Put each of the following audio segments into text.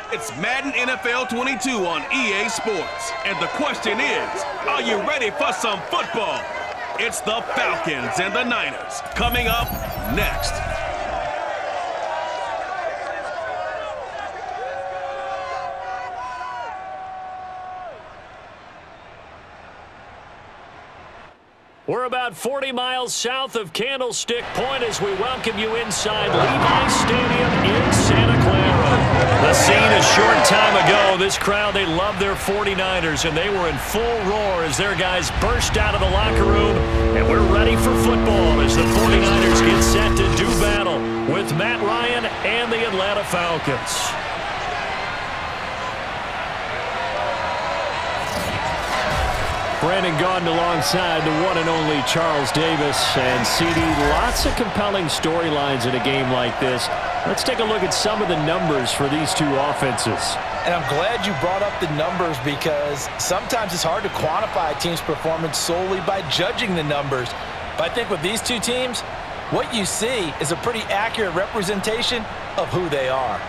It's Madden NFL 22 on EA Sports. And the question is, are you ready for some football? It's the Falcons and the Niners coming up next. We're about 40 miles south of Candlestick Point as we welcome you inside Levi Stadium in Santa Clara. The scene a short time ago, this crowd, they love their 49ers, and they were in full roar as their guys burst out of the locker room, and we're ready for football as the 49ers get set to do battle with Matt Ryan and the Atlanta Falcons. Brandon Gaudin alongside the one and only Charles Davis. And CD, lots of compelling storylines in a game like this. Let's take a look at some of the numbers for these two offenses. And I'm glad you brought up the numbers because sometimes it's hard to quantify a team's performance solely by judging the numbers. But I think with these two teams, what you see is a pretty accurate representation of who they are.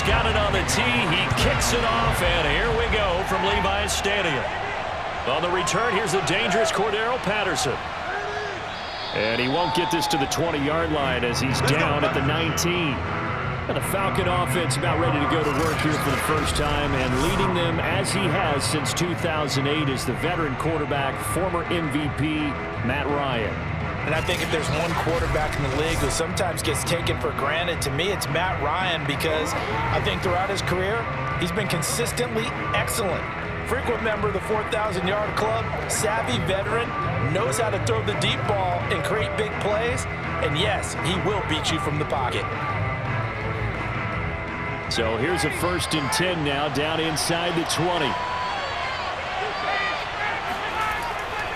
Got it on the tee. He kicks it off, and here we go from Levi's Stadium. On the return, here's the dangerous Cordero Patterson. And he won't get this to the 20-yard line as he's down at the 19. And the Falcon offense about ready to go to work here for the first time, and leading them as he has since 2008 is the veteran quarterback, former MVP, Matt Ryan. And I think if there's one quarterback in the league who sometimes gets taken for granted, to me it's Matt Ryan, because I think throughout his career, he's been consistently excellent. Frequent member of the 4,000-yard club, savvy veteran, knows how to throw the deep ball and create big plays, and yes, he will beat you from the pocket. So here's a 1st and 10 now, down inside the 20.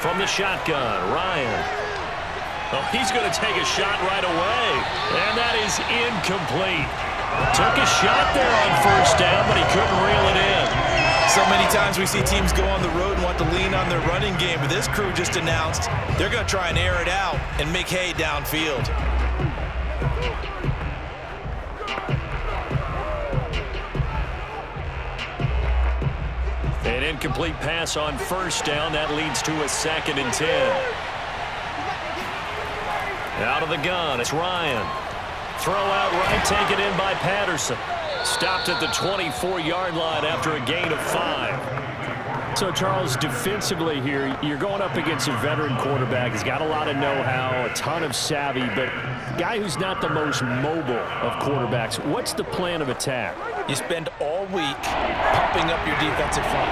From the shotgun, Ryan. Oh, he's going to take a shot right away, and that is incomplete. Took a shot there on 1st down, but he couldn't reel it in. So many times we see teams go on the road and want to lean on their running game, but this crew just announced they're going to try and air it out and make hay downfield. An incomplete pass on 1st down. That leads to a 2nd and 10. Out of the gun, it's Ryan. Throw out right, taken in by Patterson. Stopped at the 24-yard line after a gain of 5. So, Charles, defensively here, you're going up against a veteran quarterback. He's got a lot of know-how, a ton of savvy, but a guy who's not the most mobile of quarterbacks. What's the plan of attack? You spend all week pumping up your defensive front.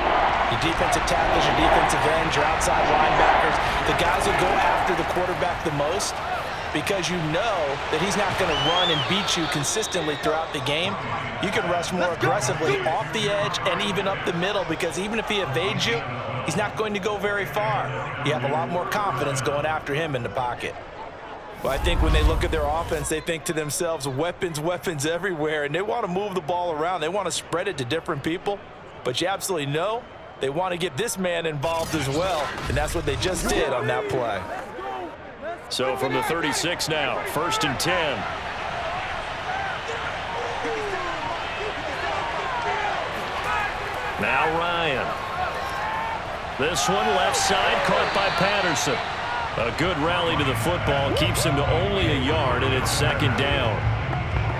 Your defensive tackles, your defensive ends, your outside linebackers, the guys who go after the quarterback the most, because you know that he's not going to run and beat you consistently throughout the game. You can rush more aggressively off the edge and even up the middle, because even if he evades you, he's not going to go very far. You have a lot more confidence going after him in the pocket. Well, I think when they look at their offense, they think to themselves, weapons, weapons everywhere, and they want to move the ball around. They want to spread it to different people, but you absolutely know they want to get this man involved as well, and that's what they just did on that play. So from the 36 now, 1st and 10. Now Ryan. This one left side, caught by Patterson. A good rally to the football keeps him to only a yard, and it's 2nd down.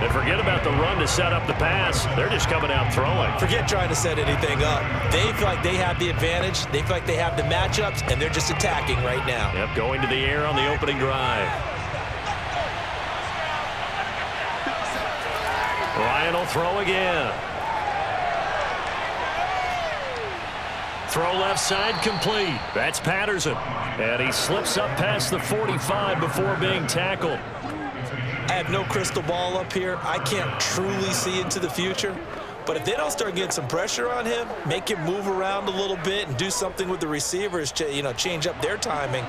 And forget about the run to set up the pass. They're just coming out throwing. Forget trying to set anything up. They feel like they have the advantage. They feel like they have the matchups, and they're just attacking right now. Yep, going to the air on the opening drive. Ryan will throw again. Throw left side complete. That's Patterson. And he slips up past the 45 before being tackled. I have no crystal ball up here. I can't truly see into the future. But if they don't start getting some pressure on him, make him move around a little bit and do something with the receivers to, change up their timing,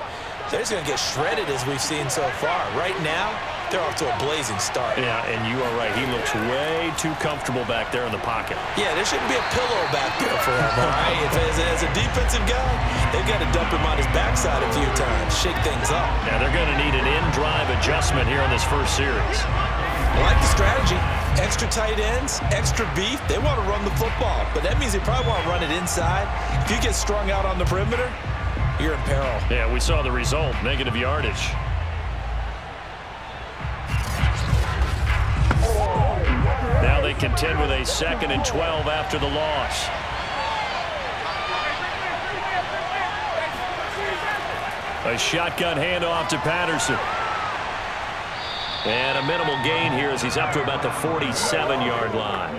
they're just going to get shredded as we've seen so far. Right now, they're off to a blazing start. Yeah, and you are right. He looks way too comfortable back there in the pocket. Yeah, there shouldn't be a pillow back there for him, all right? As a defensive guy, they've got to dump him on his backside a few times, shake things up. Yeah, they're going to need an in-drive adjustment here on this first series. I like the strategy. Extra tight ends, extra beef. They want to run the football, but that means they probably want to run it inside. If you get strung out on the perimeter, you're in peril. Yeah, we saw the result, negative yardage. Now they contend with a 2nd and 12 after the loss. A shotgun handoff to Patterson. And a minimal gain here as he's up to about the 47-yard line.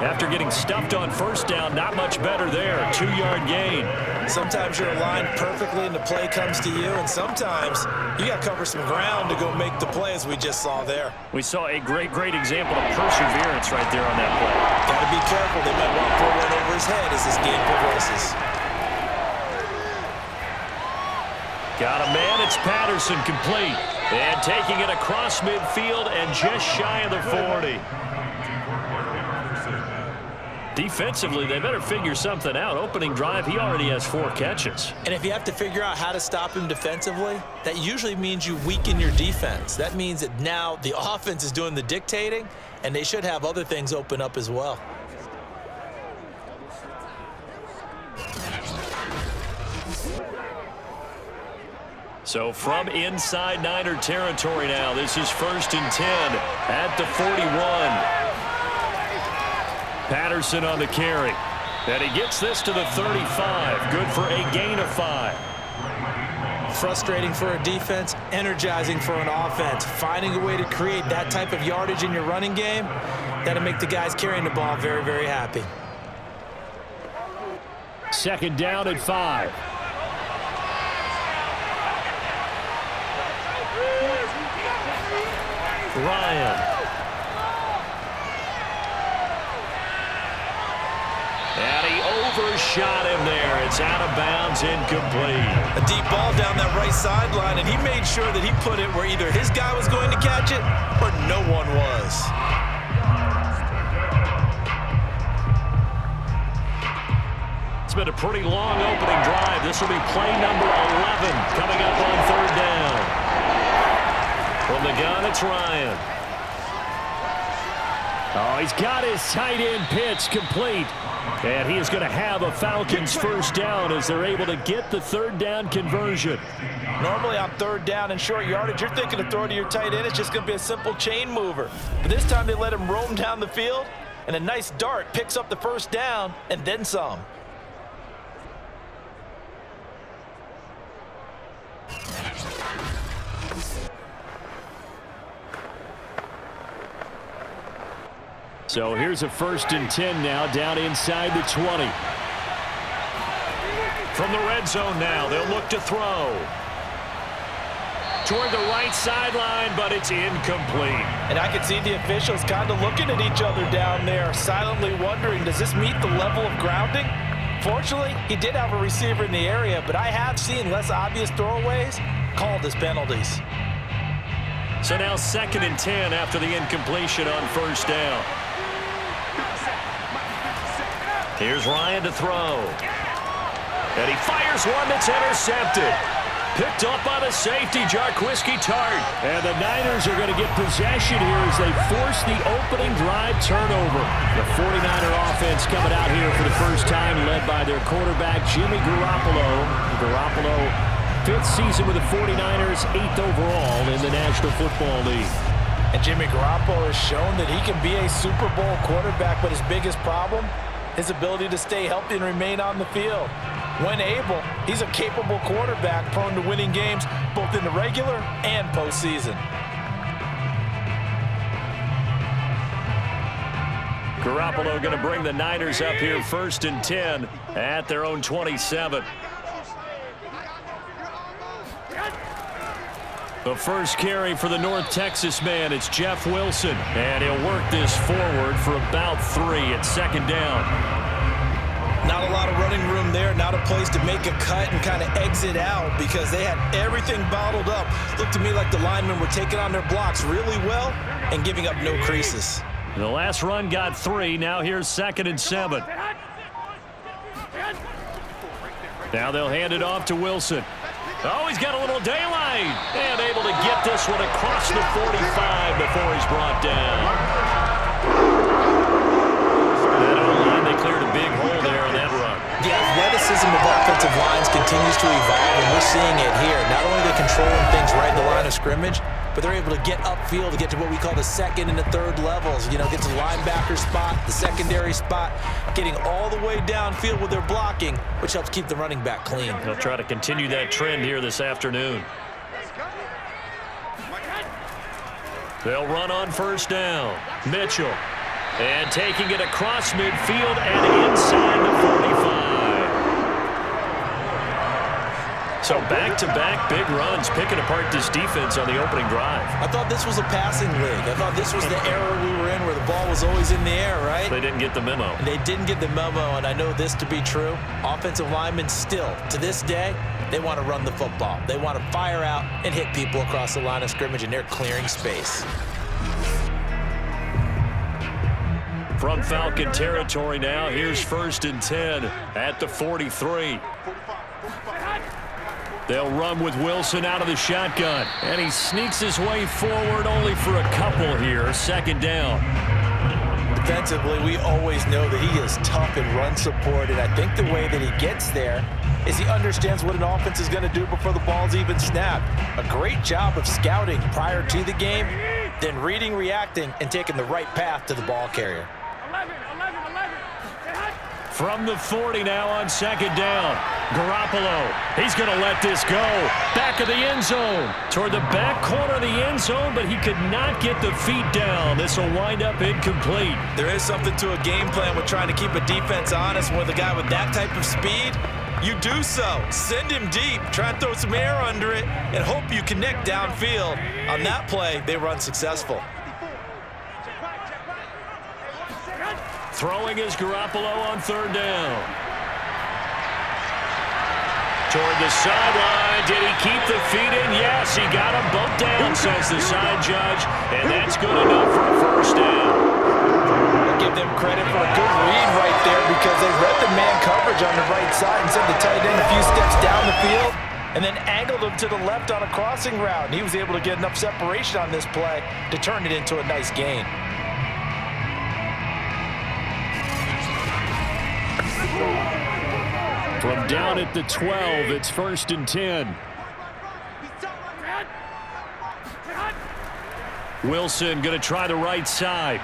After getting stuffed on first down, not much better there. 2-yard gain. Sometimes you're aligned perfectly and the play comes to you, and sometimes you got to cover some ground to go make the play, as we just saw there. We saw a great example of perseverance right there on that play. Got to be careful. They might want to throw one over his head as this game progresses. Got a man. It's Patterson complete. And taking it across midfield and just shy of the 40. Defensively, they better figure something out. Opening drive, he already has 4 catches. And if you have to figure out how to stop him defensively, that usually means you weaken your defense. That means that now the offense is doing the dictating, and they should have other things open up as well. So from inside Niner territory now, this is 1st and 10 at the 41. Patterson on the carry. And he gets this to the 35. Good for a gain of 5. Frustrating for a defense, energizing for an offense. Finding a way to create that type of yardage in your running game, that'll make the guys carrying the ball very, very happy. 2nd down at 5. Ryan. And he overshot him there. It's out of bounds, incomplete. A deep ball down that right sideline, and he made sure that he put it where either his guy was going to catch it or no one was. It's been a pretty long opening drive. This will be play number 11 coming up on 3rd down. From the gun, it's Ryan. Oh, he's got his tight end pitch complete. And he is going to have a Falcons first down as they're able to get the 3rd down conversion. Normally on 3rd down and short yardage, you're thinking to throw to your tight end. It's just going to be a simple chain mover. But this time they let him roam down the field, and a nice dart picks up the first down and then some. So here's a 1st and 10 now, down inside the 20. From the red zone now, they'll look to throw. Toward the right sideline, but it's incomplete. And I can see the officials kind of looking at each other down there, silently wondering, does this meet the level of grounding? Fortunately, he did have a receiver in the area, but I have seen less obvious throwaways called as penalties. So now 2nd and 10 after the incompletion on 1st down. Here's Ryan to throw. And he fires one that's intercepted. Picked up by the safety, Jarquiski Tart. And the Niners are going to get possession here as they force the opening drive turnover. The 49er offense coming out here for the first time, led by their quarterback, Jimmy Garoppolo. Garoppolo, 5th season with the 49ers, 8th overall in the National Football League. And Jimmy Garoppolo has shown that he can be a Super Bowl quarterback, but his biggest problem, his ability to stay healthy and remain on the field. When able, he's a capable quarterback prone to winning games both in the regular and postseason. Garoppolo going to bring the Niners up here 1st and 10 at their own 27. The first carry for the North Texas man, it's Jeff Wilson. And he'll work this forward for about 3 at 2nd down. Not a lot of running room there, not a place to make a cut and kind of exit out because they had everything bottled up. Looked to me like the linemen were taking on their blocks really well and giving up no creases. The last run got 3. Now here's 2nd and 7. Now they'll hand it off to Wilson. Oh, he's got a little daylight. And able to get this one across the 45 before he's brought down. That O-line, they cleared a big hole there on that run. The athleticism of offensive lines continues to evolve, and we're seeing it here. Not only are they controlling things right in the line of scrimmage, but they're able to get upfield to get to what we call the 2nd and the 3rd levels. You know, get to the linebacker spot, the secondary spot, getting all the way downfield with their blocking, which helps keep the running back clean. They'll try to continue that trend here this afternoon. They'll run on 1st down. Mitchell. And taking it across midfield and inside the 45. So back-to-back big runs, picking apart this defense on the opening drive. I thought this was a passing league. I thought this was the era we were in where the ball was always in the air, right? They didn't get the memo. And they didn't get the memo, and I know this to be true. Offensive linemen still, to this day, they want to run the football. They want to fire out and hit people across the line of scrimmage, and they're clearing space. From Falcon territory now, here's 1st and 10 at the 43. They'll run with Wilson out of the shotgun. And he sneaks his way forward only for a couple here. 2nd down. Defensively, we always know that he is tough in run support, and I think the way that he gets there is he understands what an offense is going to do before the ball's even snapped. A great job of scouting prior to the game, then reading, reacting, and taking the right path to the ball carrier. From the 40 now on 2nd down. Garoppolo, he's going to let this go. Back of the end zone. Toward the back corner of the end zone, but he could not get the feet down. This will wind up incomplete. There is something to a game plan with trying to keep a defense honest. With a guy with that type of speed, you do so. Send him deep. Try and throw some air under it and hope you connect downfield. On that play, they run successful. Throwing is Garoppolo on 3rd down. Toward the sideline. Did he keep the feet in? Yes, he got him bumped down, says the side judge. And that's good enough for a 1st down. I'll give them credit for a good read right there because they read the man coverage on the right side and sent the tight end a few steps down the field and then angled him to the left on a crossing route. And he was able to get enough separation on this play to turn it into a nice gain. From down at the 12, it's 1st and 10. Wilson going to try the right side.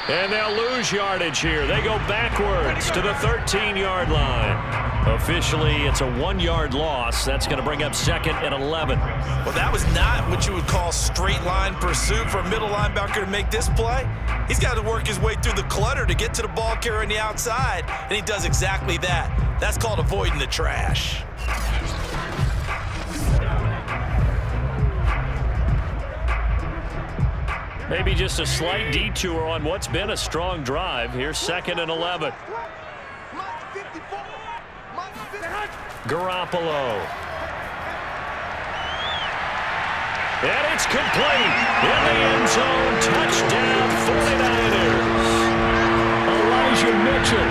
And they'll lose yardage here. They go backwards to the 13-yard line. Officially, it's a 1-yard loss. That's going to bring up 2nd and 11. Well, that was not what you would call straight line pursuit for a middle linebacker to make this play. He's got to work his way through the clutter to get to the ball carrier on the outside, and he does exactly that. That's called avoiding the trash. Maybe just a slight detour on what's been a strong drive. Here's 2nd and 11. Garoppolo. And it's complete. In the end zone, touchdown 49ers. Elijah Mitchell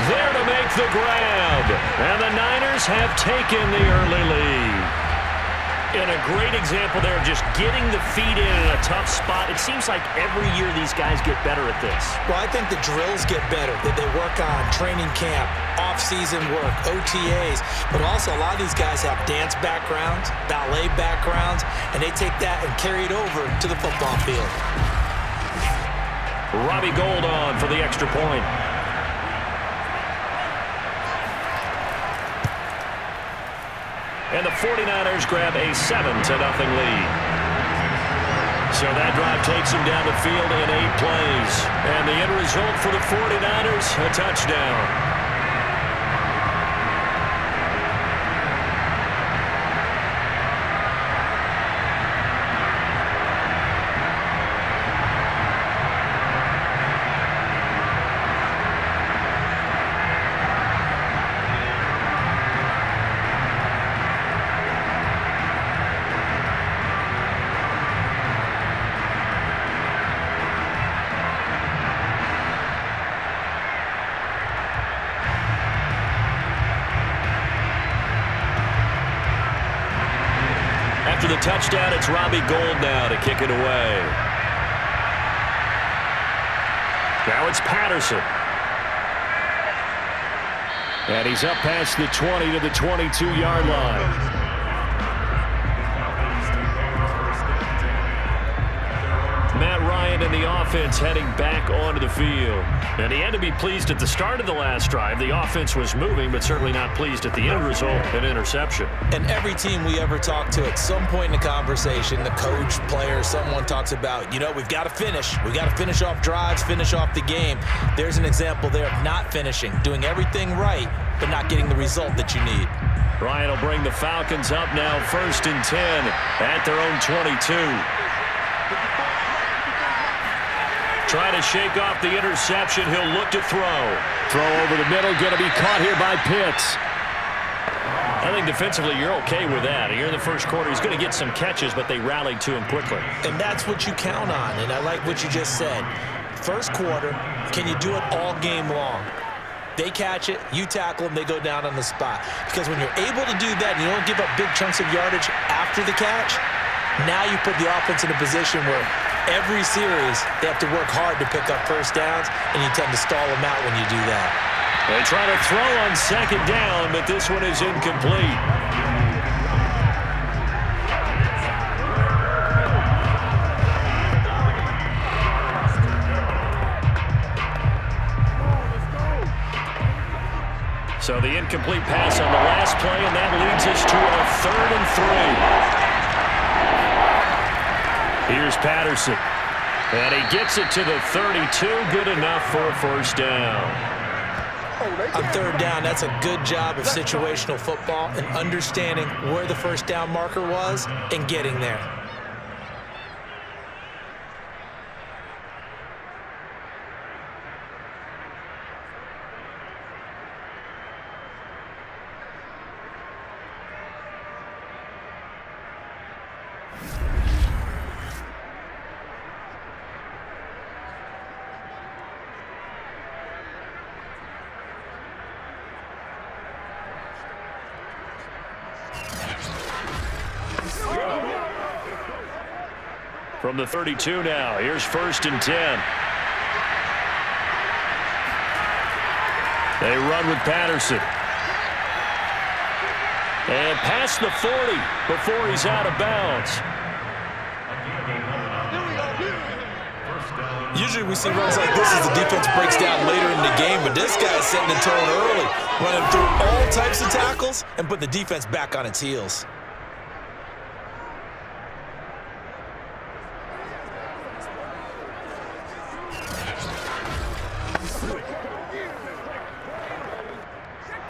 there to make the grab. And the Niners have taken the early lead. And a great example there of just getting the feet in a tough spot. It seems like every year these guys get better at this. Well, I think the drills get better, that they work on training camp, off-season work, OTAs, but also a lot of these guys have dance backgrounds, ballet backgrounds, and they take that and carry it over to the football field. Robbie Gould on for the extra point. And the 49ers grab a 7-0 lead. So that drive takes them down the field in 8 plays. And the end result for the 49ers, a touchdown. After the touchdown, it's Robbie Gould now to kick it away. Now it's Patterson. And he's up past the 20 to the 22-yard line. Matt Ryan and the offense heading back onto the field. And he had to be pleased at the start of the last drive. The offense was moving, but certainly not pleased at the end result, an interception. And every team we ever talk to, at some point in the conversation, the coach, player, someone talks about, you know, we've got to finish. We've got to finish off drives, finish off the game. There's an example there of not finishing, doing everything right, but not getting the result that you need. Ryan will bring the Falcons up now, 1st and 10 at their own 22. Trying to shake off the interception. He'll look to throw. Throw over the middle. Going to be caught here by Pitts. I think defensively you're okay with that. Here in the first quarter, he's going to get some catches, but they rallied to him quickly. And that's what you count on, and I like what you just said. First quarter, can you do it all game long? They catch it, you tackle them, they go down on the spot. Because when you're able to do that and you don't give up big chunks of yardage after the catch, now you put the offense in a position where every series they have to work hard to pick up first downs, and you tend to stall them out when you do that. They try to throw on 2nd down, but this one is incomplete. So the incomplete pass on the last play, and that leads us to a 3rd and 3. Here's Patterson. And he gets it to the 32. Good enough for a 1st down. On 3rd down, that's a good job of situational football and understanding where the 1st down marker was and getting there. From the 32 now, here's 1st and 10. They run with Patterson. And past the 40 before he's out of bounds. Usually we see runs like this as the defense breaks down later in the game, but this guy's setting the tone early, running through all types of tackles and put the defense back on its heels.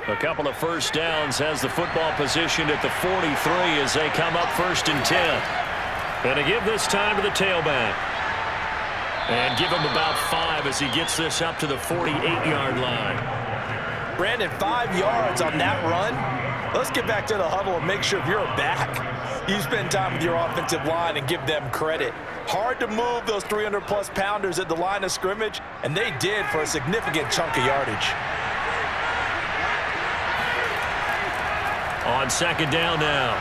A couple of 1st downs, has the football positioned at the 43 as they come up 1st and 10. And to give this time to the tailback. And give him about 5 as he gets this up to the 48-yard line. Brandon, 5 yards on that run. Let's get back to the huddle and make sure if you're a back, you spend time with your offensive line and give them credit. Hard to move those 300-plus pounders at the line of scrimmage, and they did for a significant chunk of yardage. On 2nd down now.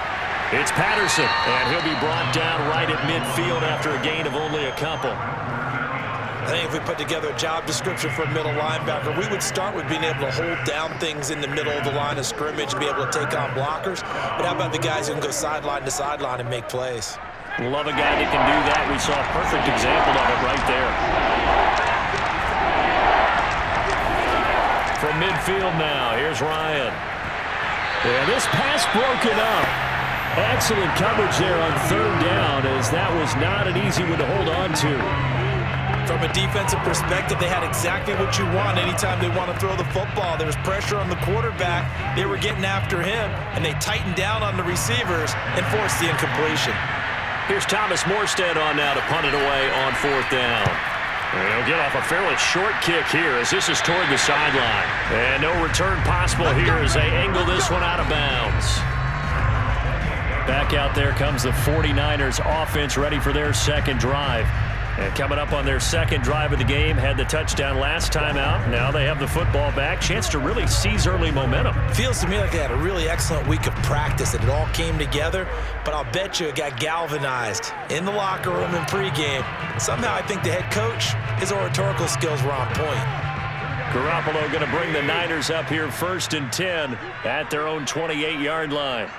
It's Patterson, and he'll be brought down right at midfield after a gain of only a couple. I think if we put together a job description for a middle linebacker, we would start with being able to hold down things in the middle of the line of scrimmage and be able to take on blockers. But how about the guys who can go sideline to sideline and make plays? Love a guy that can do that. We saw a perfect example of it right there. From midfield now, here's Ryan. And this pass broken up. Excellent coverage there on third down, as that was not an easy one to hold on to. From a defensive perspective, they had exactly what you want anytime they want to throw the football. There was pressure on the quarterback. They were getting after him, and they tightened down on the receivers and forced the incompletion. Here's Thomas Morstead on now to punt it away on fourth down. And he'll get off a fairly short kick here as this is toward the sideline. And no return possible here as they angle this one out of bounds. Back out there comes the 49ers offense, ready for their second drive. And coming up on their second drive of the game, had the touchdown last time out. Now they have the football back. Chance to really seize early momentum. Feels to me like they had a really excellent week of practice, and it all came together. But I'll bet you it got galvanized in the locker room in pregame. Somehow I think the head coach, his oratorical skills were on point. Garoppolo going to bring the Niners up here 1st and 10 at their own 28-yard line.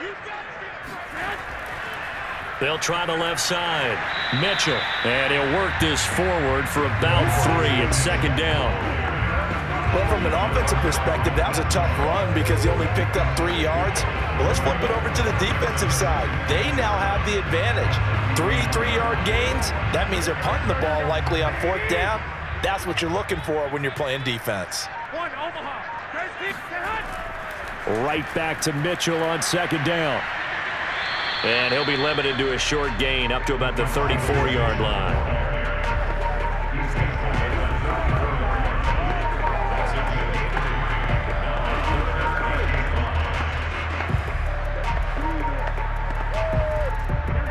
They'll try the left side. Mitchell. And he'll work this forward for about 3 at second down. Well, from an offensive perspective, that was a tough run because he only picked up 3 yards. Well, let's flip it over to the defensive side. They now have the advantage. 3 3-yard gains. That means they're punting the ball likely on 4th down. That's what you're looking for when you're playing defense. Right back to Mitchell on second down. And he'll be limited to a short gain up to about the 34-yard line.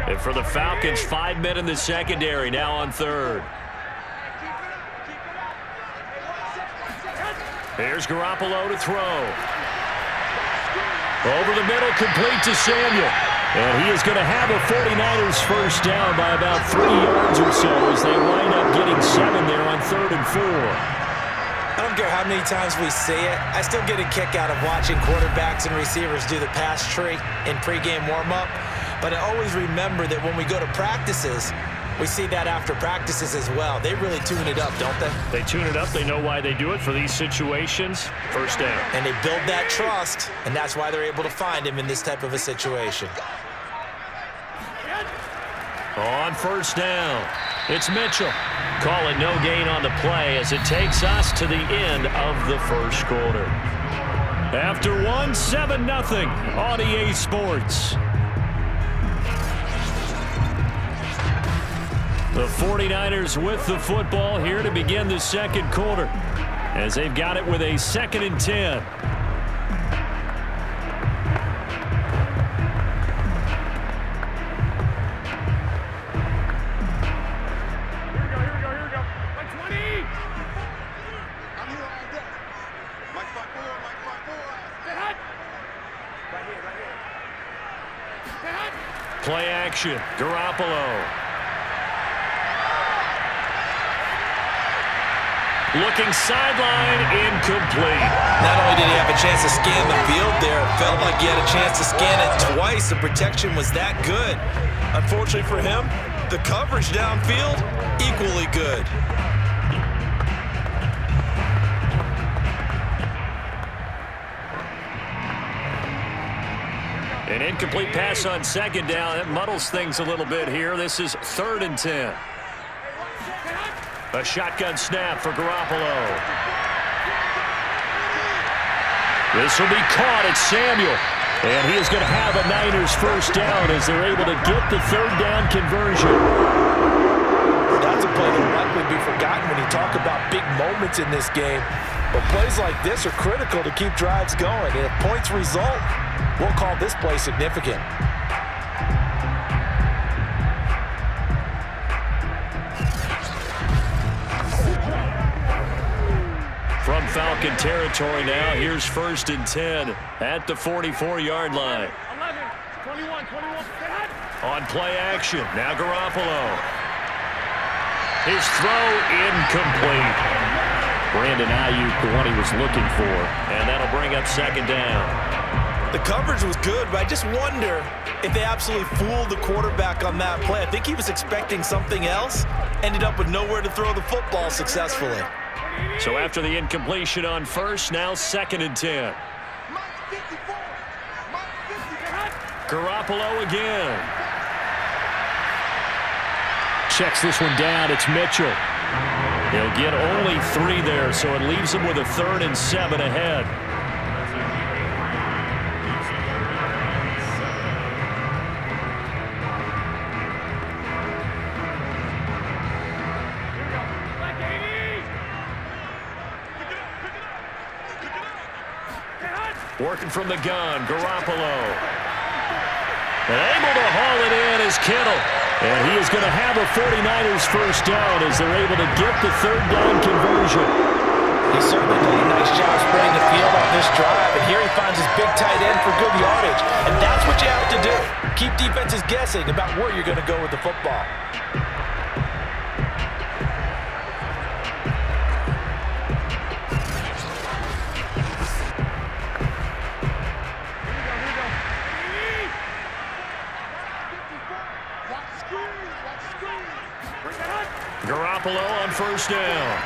And for the Falcons, 5 men in the secondary, now on third. Here's Garoppolo to throw. Over the middle, complete to Samuel. And he is going to have a 49ers first down by about 3 yards or so as they wind up getting 7 there on 3rd and 4. I don't care how many times we say it. I still get a kick out of watching quarterbacks and receivers do the pass tree in pregame warm-up. But I always remember that when we go to practices, we see that after practices as well. They really tune it up, don't they? They tune it up. They know why they do it for these situations. First down. And they build that trust, and that's why they're able to find him in this type of a situation. On first down, it's Mitchell. Call it no gain on the play as it takes us to the end of the first quarter. After 1, 7-0 on EA Sports. The 49ers with the football here to begin the second quarter as they've got it with a 2nd and 10. Play action, Garoppolo. Looking sideline, incomplete. Not only did he have a chance to scan the field there, it felt like he had a chance to scan it twice. The protection was that good. Unfortunately for him, the coverage downfield, equally good. An incomplete pass on second down. That muddles things a little bit here. This is 3rd and 10. A shotgun snap for Garoppolo. This will be caught. It's Samuel. And he is going to have a Niners first down as they're able to get the 3rd down conversion. That's a play that will likely be forgotten when you talk about big moments in this game. But plays like this are critical to keep drives going. And if points result, we'll call this play significant. From Falcon territory now, here's 1st and 10 at the 44-yard line. On play action, now Garoppolo. His throw incomplete. Brandon Ayuk, the one he was looking for, and that'll bring up second down. The coverage was good, but I just wonder if they absolutely fooled the quarterback on that play. I think he was expecting something else, ended up with nowhere to throw the football successfully. So after the incompletion on first, now 2nd and 10. Garoppolo again. Checks this one down. It's Mitchell. He'll get only 3 there, so it leaves him with a 3rd and 7 ahead. Working from the gun, Garoppolo. And able to haul it in is Kittle. And he is going to have a 49ers first down as they're able to get the 3rd down conversion. He certainly did a nice job spreading the field on this drive. And here he finds his big tight end for good yardage. And that's what you have to do. Keep defenses guessing about where you're going to go with the football. Garoppolo on first down.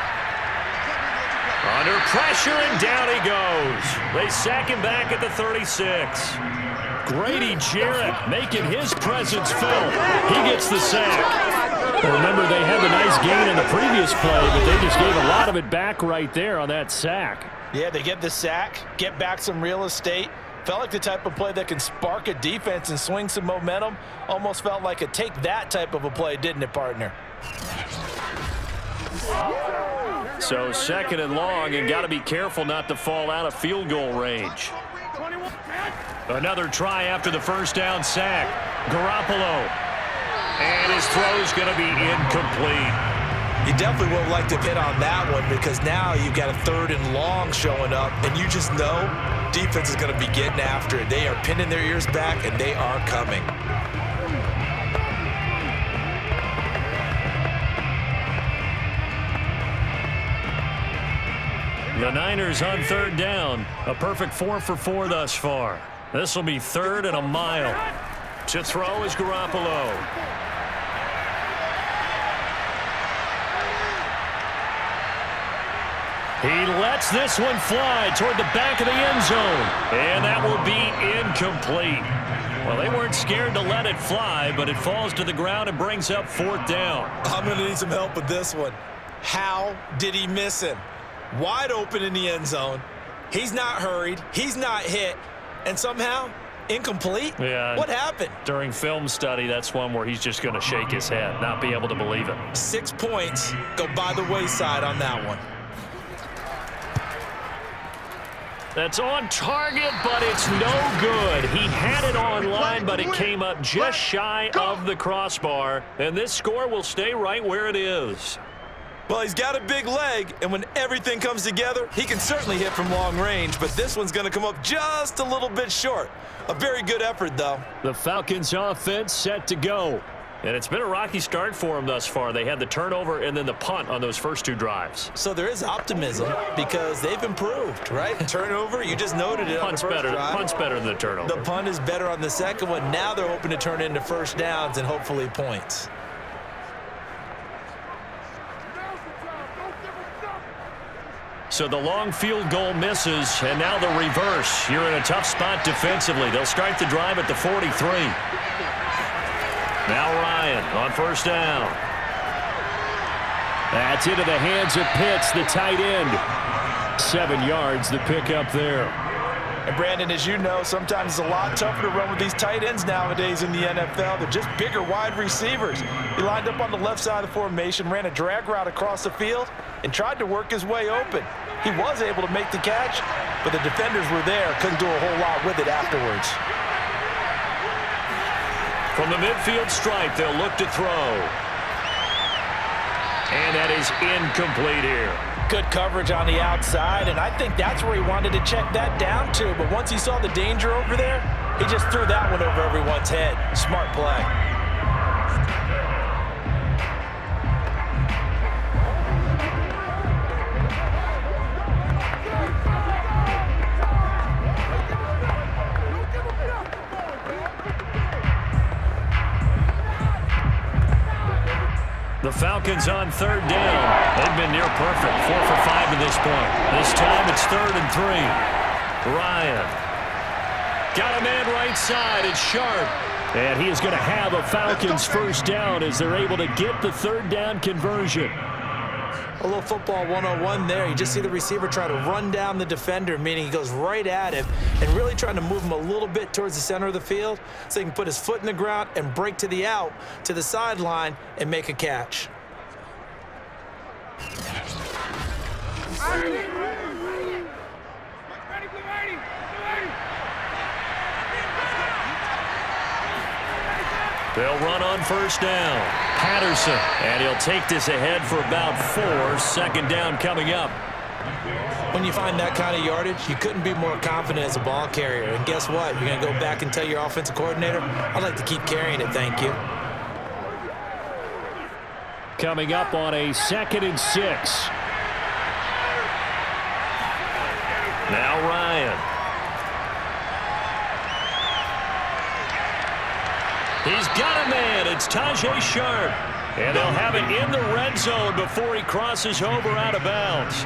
Under pressure, and down he goes. They sack him back at the 36. Grady Jarrett making his presence felt. He gets the sack. Well, remember, they had the nice gain in the previous play, but they just gave a lot of it back right there on that sack. Yeah, they get the sack, get back some real estate. Felt like the type of play that can spark a defense and swing some momentum. Almost felt like a take that type of a play, didn't it, partner? So 2nd and long, and got to be careful not to fall out of field goal range. Another try after the first down sack. Garoppolo. And his throw's going to be incomplete. You definitely would like to hit on that one because now you've got a 3rd and long showing up, and you just know defense is going to be getting after it. They are pinning their ears back, and they are coming. The Niners on 3rd down. A perfect 4 for 4 thus far. This will be 3rd and a mile. To throw is Garoppolo. He lets this one fly toward the back of the end zone. And that will be incomplete. Well, they weren't scared to let it fly, but it falls to the ground and brings up 4th down. I'm going to need some help with this one. How did he miss him? Wide open in the end zone. He's not hurried. He's not hit. And somehow, incomplete? Yeah. What happened? During film study, that's one where he's just going to shake his head, not be able to believe it. 6 points go by the wayside on that one. That's on target, but it's no good. He had it on line, but it came up just shy of the crossbar. And this score will stay right where it is. Well, he's got a big leg, and when everything comes together, he can certainly hit from long range, but this one's going to come up just a little bit short. A very good effort, though. The Falcons offense set to go. And it's been a rocky start for them thus far. They had the turnover and then the punt on those first 2 drives. So there is optimism because they've improved, right? Turnover, you just noted it on the first drive. Punt's better than the turnover. The punt is better on the second one. Now they're hoping to turn it into first downs and hopefully points. So the long field goal misses, and now the reverse. You're in a tough spot defensively. They'll start the drive at the 43. Now Ryan on first down. That's into the hands of Pitts, the tight end. 7 yards, the pickup there. And Brandon, as you know, sometimes it's a lot tougher to run with these tight ends nowadays in the NFL. They're just bigger wide receivers. He lined up on the left side of the formation, ran a drag route across the field, and tried to work his way open. He was able to make the catch, but the defenders were there, couldn't do a whole lot with it afterwards. From the midfield stripe, they'll look to throw. And that is incomplete here. Good coverage on the outside, and I think that's where he wanted to check that down to. But once he saw the danger over there, He just threw that one over everyone's head. Smart play. The Falcons on third down. They've been near perfect. 4 for 5 to this point. This time it's 3rd and 3. Ryan. Got a man right side. It's Sharp. And he is going to have a Falcons first down as they're able to get the third down conversion. A little football 101 there. You just see the receiver try to run down the defender, meaning he goes right at him and really trying to move him a little bit towards the center of the field so he can put his foot in the ground and break to the out, to the sideline, and make a catch. They'll run on first down. Patterson, and he'll take this ahead for about 4. 2nd down coming up. When you find that kind of yardage, you couldn't be more confident as a ball carrier. And guess what? You're going to go back and tell your offensive coordinator, I'd like to keep carrying it, thank you. Coming up on a 2nd and 6. Now Ryan. He's got a man. It's Tajay Sharp. And they'll have it in the red zone before he crosses over out of bounds.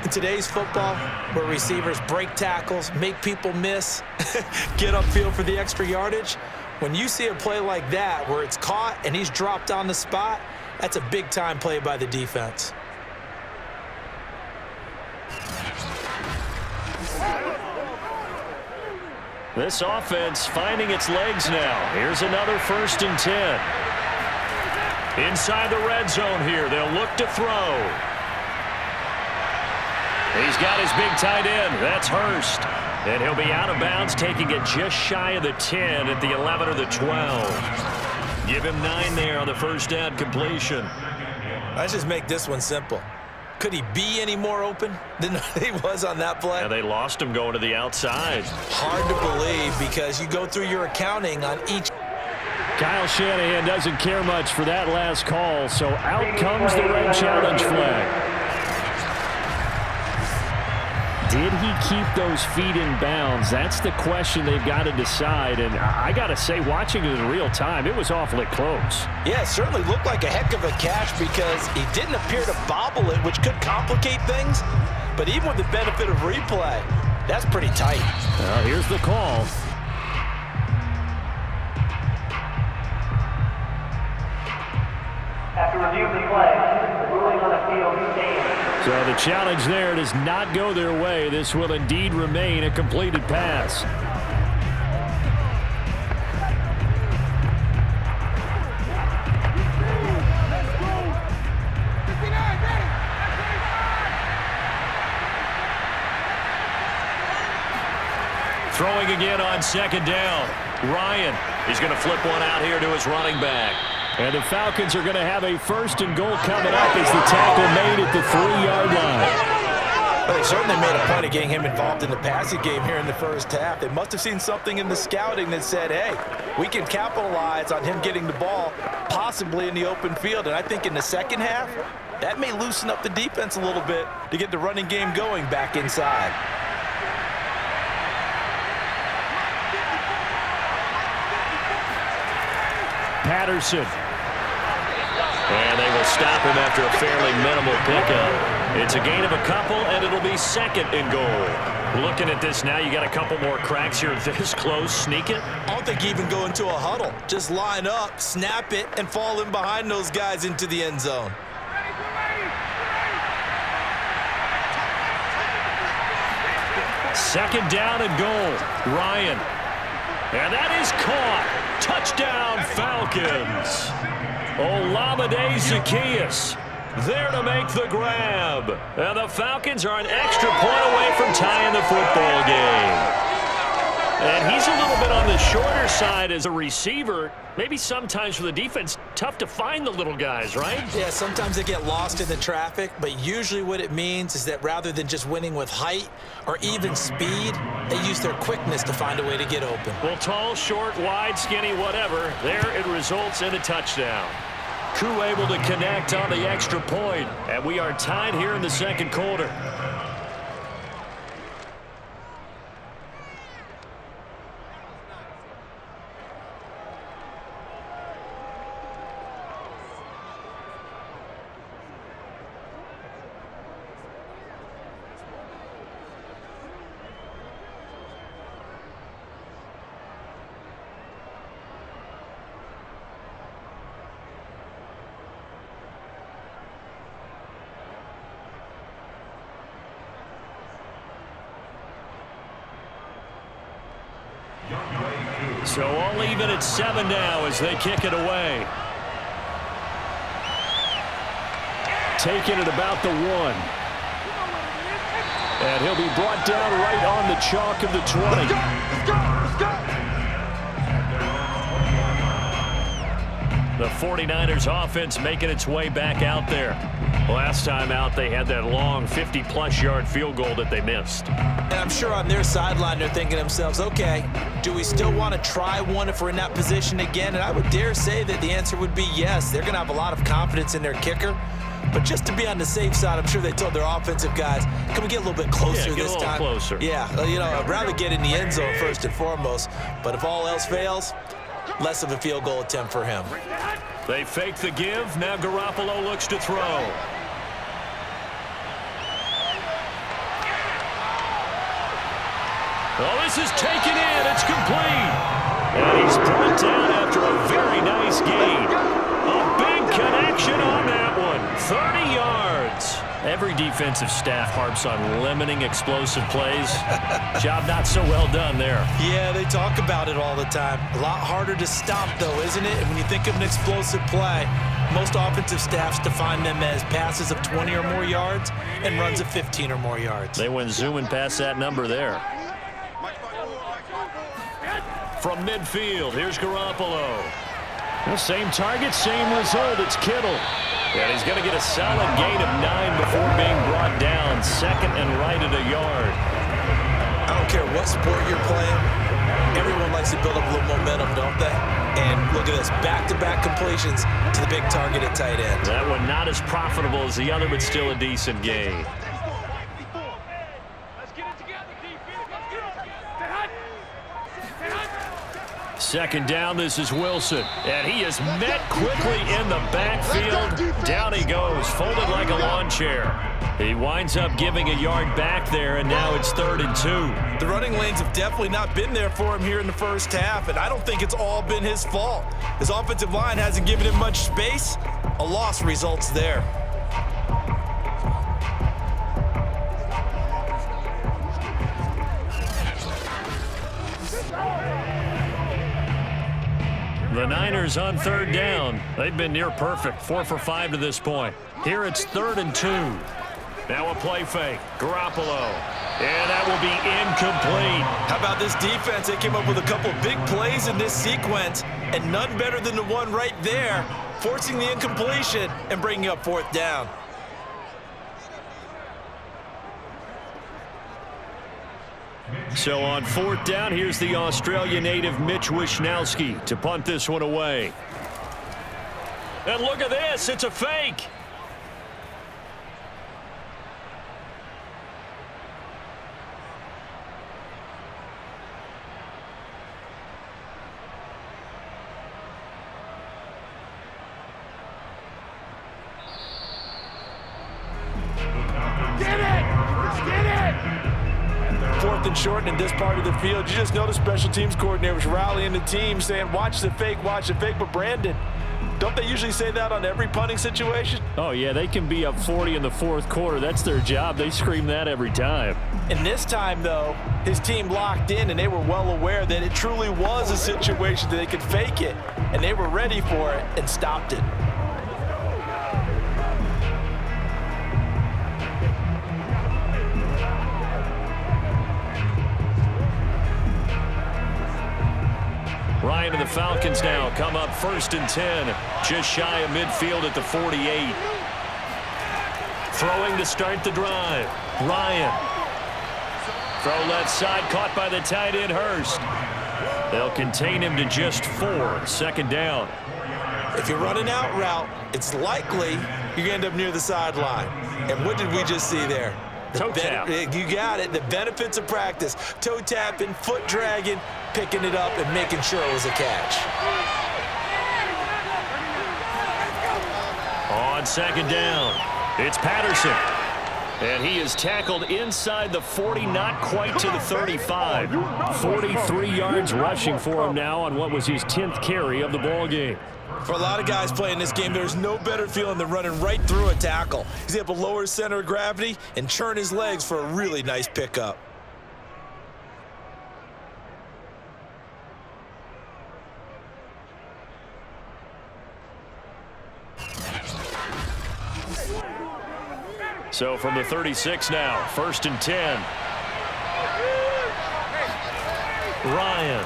In today's football, where receivers break tackles, make people miss, get upfield for the extra yardage, when you see a play like that where it's caught and he's dropped on the spot, that's a big-time play by the defense. This offense finding its legs now. Here's another 1st and 10. Inside the red zone here. They'll look to throw. He's got his big tight end. That's Hurst. And he'll be out of bounds, taking it just shy of the 10 at the 11 or the 12. Give him 9 there on the first down completion. Let's just make this one simple. Could he be any more open than he was on that play? Yeah, they lost him going to the outside. Hard to believe because you go through your accounting on each. Kyle Shanahan doesn't care much for that last call, so out comes the red challenge flag. Did he keep those feet in bounds? That's the question they've got to decide. And I got to say, watching it in real time, it was awfully close. Yeah, it certainly looked like a heck of a catch because he didn't appear to bobble it, which could complicate things. But even with the benefit of replay, that's pretty tight. Here's the call. After review of the play, ruling on the field stands. So the challenge there does not go their way. This will indeed remain a completed pass. Throwing again on 2nd down. Ryan, he's going to flip one out here to his running back. And the Falcons are going to have a 1st and goal coming up as the tackle made at the 3-yard line. Well, they certainly made a point of getting him involved in the passing game here in the first half. They must have seen something in the scouting that said, hey, we can capitalize on him getting the ball possibly in the open field. And I think in the second half, that may loosen up the defense a little bit to get the running game going back inside. Patterson. And they will stop him after a fairly minimal pickup. It's a gain of a couple, and it'll be 2nd and goal. Looking at this now, you got a couple more cracks here this close. Sneak it. I don't think you even go into a huddle. Just line up, snap it, and fall in behind those guys into the end zone. Second down and goal. Ryan. And that is caught. Touchdown, Falcons. Olamide Zaccheaus there to make the grab. And the Falcons are an extra point away from tying the football game. And he's a little bit on the shorter side as a receiver. Maybe sometimes for the defense, tough to find the little guys, right? Yeah, sometimes they get lost in the traffic, but usually what it means is that rather than just winning with height or even speed, they use their quickness to find a way to get open. Well, tall, short, wide, skinny, whatever, there it results in a touchdown. Koo able to connect on the extra point, and we are tied here in the second quarter. So all even at 7 now as they kick it away. Taking it about the 1. And he'll be brought down right on the chalk of the 20. The 49ers offense making its way back out there. Last time out, they had that long 50-plus yard field goal that they missed. And I'm sure on their sideline, they're thinking to themselves, okay, do we still want to try one if we're in that position again? And I would dare say that the answer would be yes. They're going to have a lot of confidence in their kicker. But just to be on the safe side, I'm sure they told their offensive guys, can we get a little bit closer this time? Closer. Yeah, you know, I'd rather get in the end zone first and foremost. But if all else fails, less of a field goal attempt for him. They fake the give. Now Garoppolo looks to throw. Well, this is taken in. It's complete. And he's brought down after a very nice gain. A big connection on that one. 30 yards. Every defensive staff harps on limiting explosive plays. Job not so well done there. Yeah, they talk about it all the time. A lot harder to stop, though, isn't it? And when you think of an explosive play, most offensive staffs define them as passes of 20 or more yards and runs of 15 or more yards. They went zooming past that number there. From midfield, here's Garoppolo. Well, same target, same result. It's Kittle. And he's going to get a solid gain of 9 before being brought down. Second and right at a yard. I don't care what sport you're playing. Everyone likes to build up a little momentum, don't they? And look at this, back-to-back completions to the big target at tight end. That one not as profitable as the other, but still a decent gain. Second down, this is Wilson. And he is met quickly in the backfield. Down he goes, folded like a lawn chair. He winds up giving a yard back there, and now it's 3rd and 2. The running lanes have definitely not been there for him here in the first half, and I don't think it's all been his fault. His offensive line hasn't given him much space. A loss results there. The Niners on 3rd down. They've been near perfect, 4 for 5 to this point. Here it's 3rd and 2. Now a play fake. Garoppolo. And that will be incomplete. How about this defense? They came up with a couple big plays in this sequence, and none better than the one right there, forcing the incompletion and bringing up 4th down. So on 4th down, here's the Australia native Mitch Wishnowsky to punt this one away. And look at this, it's a fake. And short in this part of the field. You just notice special teams coordinators rallying the team saying, watch the fake, but Brandon, don't they usually say that on every punting situation? Oh, yeah, they can be up 40 in the 4th quarter. That's their job. They scream that every time. And this time, though, his team locked in, and they were well aware that it truly was a situation that they could fake it, and they were ready for it and stopped it. Ryan and the Falcons now come up 1st and 10, just shy of midfield at the 48. Throwing to start the drive. Ryan. Throw left side, caught by the tight end, Hurst. They'll contain him to just 4. 2nd down. If you run an out route, it's likely you're going to end up near the sideline. And what did we just see there? Toe tap. You got it. The benefits of practice. Toe tapping, foot dragging, picking it up, and making sure it was a catch. On 2nd down, it's Patterson. And he is tackled inside the 40, not quite to the 35. 43 yards rushing for him now on what was his 10th carry of the ball game. For a lot of guys playing this game, there's no better feeling than running right through a tackle. He's able to lower his center of gravity and churn his legs for a really nice pickup. So from the 36 now, 1st and 10. Ryan.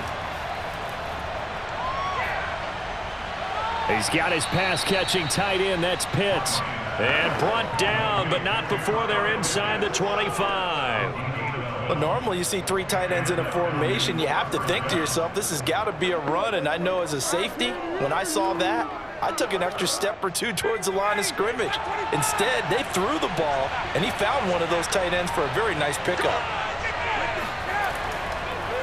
He's got his pass-catching tight end. That's Pitts. And brought down, but not before they're inside the 25. Well, normally you see 3 tight ends in a formation. You have to think to yourself, this has got to be a run. And I know as a safety, when I saw that, I took an extra step or 2 towards the line of scrimmage. Instead, they threw the ball, and he found one of those tight ends for a very nice pickup.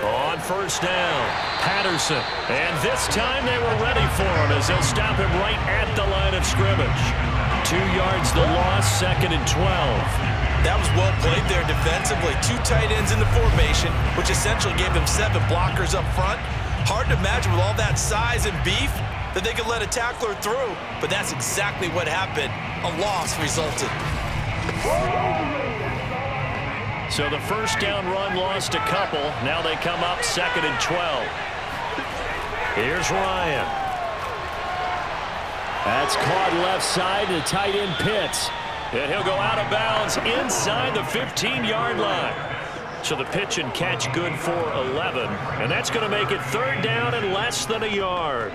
On 1st down, Patterson. And this time they were ready for him as they'll stop him right at the line of scrimmage. 2 yards the loss, 2nd and 12. That was well played there defensively. 2 tight ends in the formation, which essentially gave them 7 blockers up front. Hard to imagine with all that size and beef that they could let a tackler through, but that's exactly what happened. A loss resulted. So the 1st down run lost a couple. Now they come up 2nd and 12. Here's Ryan. That's caught left side to tight end Pitts. And he'll go out of bounds inside the 15-yard line. So the pitch and catch good for 11. And that's going to make it 3rd down and less than a yard.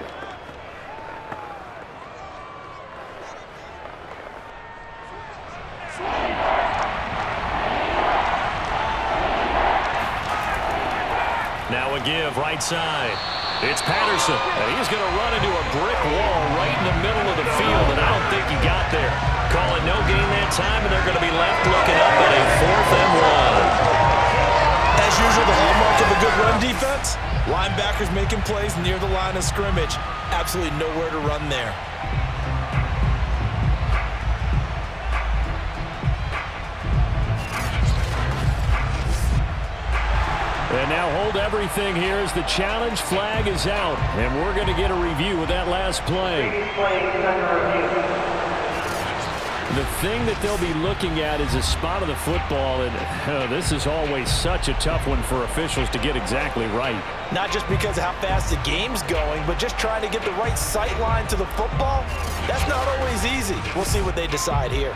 Now a give right side. It's Patterson, and he's going to run into a brick wall right in the middle of the field, and I don't think he got there. Call it no gain that time, and they're going to be left looking up at a 4th and 1. As usual, the hallmark of a good run defense, linebackers making plays near the line of scrimmage. Absolutely nowhere to run there. And now hold everything here as the challenge flag is out. And we're going to get a review of that last play. The thing that they'll be looking at is a spot of the football. And this is always such a tough one for officials to get exactly right. Not just because of how fast the game's going, but just trying to get the right sight line to the football. That's not always easy. We'll see what they decide here.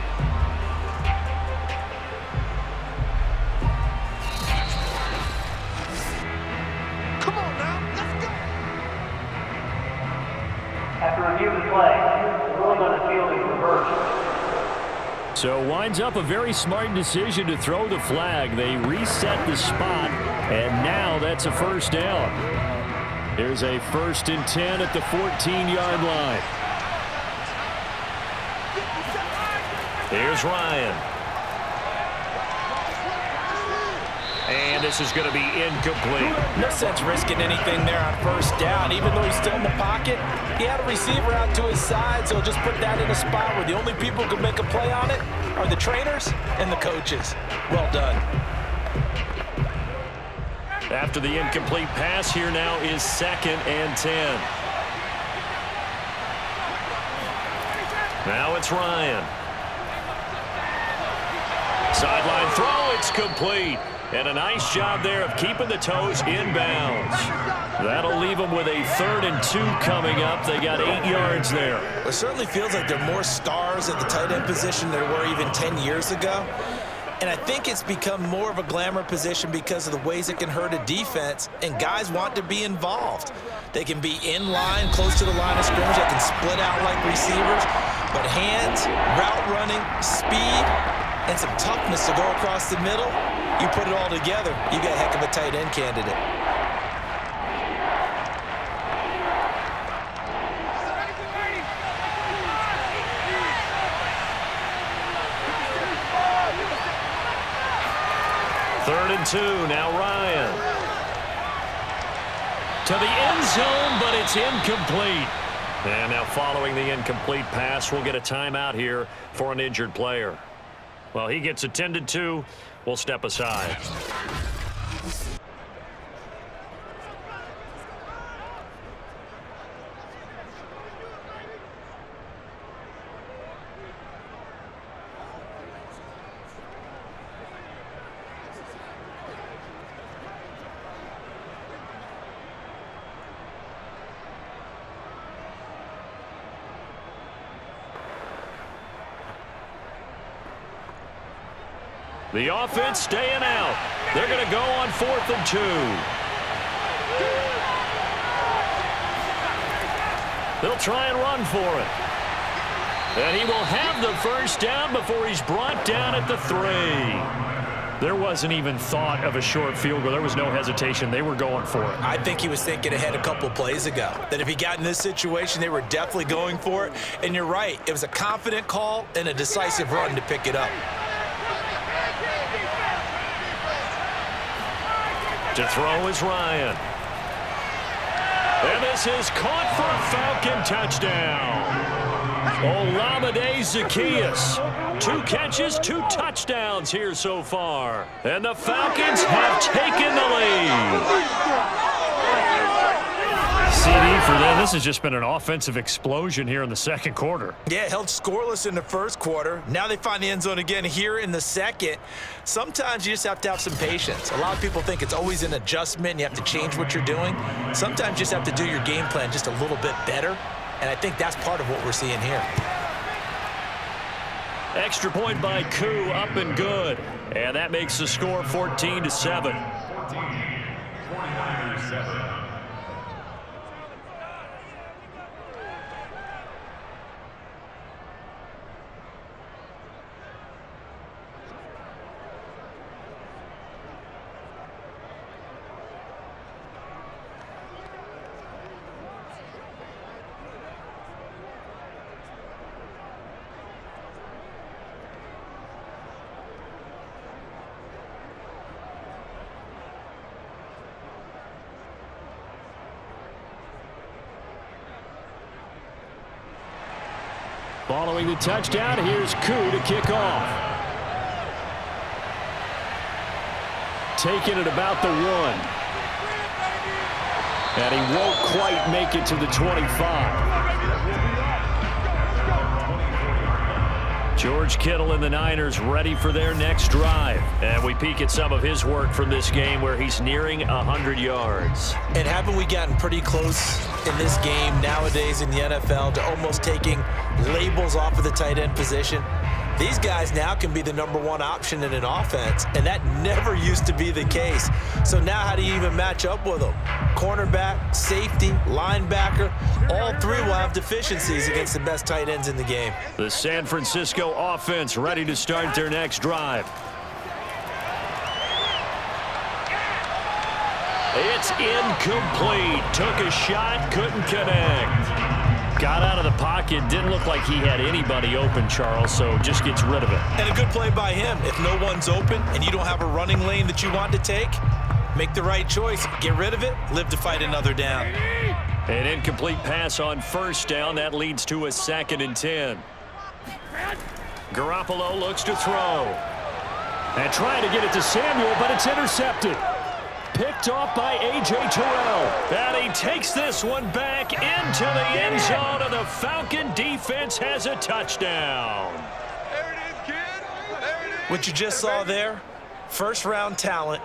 After review of the play, the ruling on the field is reversed. So winds up a very smart decision to throw the flag. They reset the spot, and now that's a 1st down. Here's a 1st and 10 at the 14-yard line. Here's Ryan. And this is going to be incomplete. No sense risking anything there on 1st down. Even though he's still in the pocket, he had a receiver out to his side, so just put that in a spot where the only people who can make a play on it are the trainers and the coaches. Well done. After the incomplete pass, here now is 2nd and 10. Now it's Ryan. Sideline throw, it's complete. And a nice job there of keeping the toes inbounds. That'll leave them with a 3rd and 2 coming up. They got 8 yards there. It certainly feels like there are more stars at the tight end position than there were even 10 years ago. And I think it's become more of a glamour position because of the ways it can hurt a defense, and guys want to be involved. They can be in line, close to the line of scrimmage. They can split out like receivers. But hands, route running, speed, and some toughness to go across the middle, you put it all together, you got a heck of a tight end candidate. Third and 2, now Ryan. To the end zone, but it's incomplete. And now following the incomplete pass, we'll get a timeout here for an injured player. Well, he gets attended to. We'll step aside. The offense staying out. They're going to go on 4th and 2. They'll try and run for it. And he will have the first down before he's brought down at the 3. There wasn't even thought of a short field goal. There was no hesitation. They were going for it. I think he was thinking ahead a couple plays ago, that if he got in this situation, they were definitely going for it. And you're right. It was a confident call and a decisive run to pick it up. To throw is Ryan. And this is caught for a Falcon touchdown. Olamide Zaccheaus. 2 catches, 2 touchdowns here so far. And the Falcons have taken the lead. CD for them. This has just been an offensive explosion here in the second quarter. Yeah, held scoreless in the first quarter. Now they find the end zone again here in the second. Sometimes you just have to have some patience. A lot of people think it's always an adjustment. You have to change what you're doing. Sometimes you just have to do your game plan just a little bit better. And I think that's part of what we're seeing here. Extra point by Koo, up and good. And that makes the score 14-7. Following the touchdown, here's Koo to kick off. Taking it about the 1. And he won't quite make it to the 25. George Kittle and the Niners ready for their next drive. And we peek at some of his work from this game where he's nearing 100 yards. And haven't we gotten pretty close in this game nowadays in the NFL to almost taking labels off of the tight end position? These guys now can be the #1 option in an offense, and that never used to be the case. So now how do you even match up with them? Cornerback, safety, linebacker, all 3 will have deficiencies against the best tight ends in the game. The San Francisco offense ready to start their next drive. It's incomplete. Took a shot, couldn't connect. Got out of the pocket, didn't look like he had anybody open, Charles, so just gets rid of it. And a good play by him. If no one's open and you don't have a running lane that you want to take, make the right choice. Get rid of it, live to fight another down. An incomplete pass on first down. That leads to a 2nd and 10. Garoppolo looks to throw. And trying to get it to Samuel, but it's intercepted. Picked off by A.J. Terrell. And he takes this one back into the end zone, and the Falcon defense has a touchdown. There it is, kid. There it is. What you just saw there, first-round talent,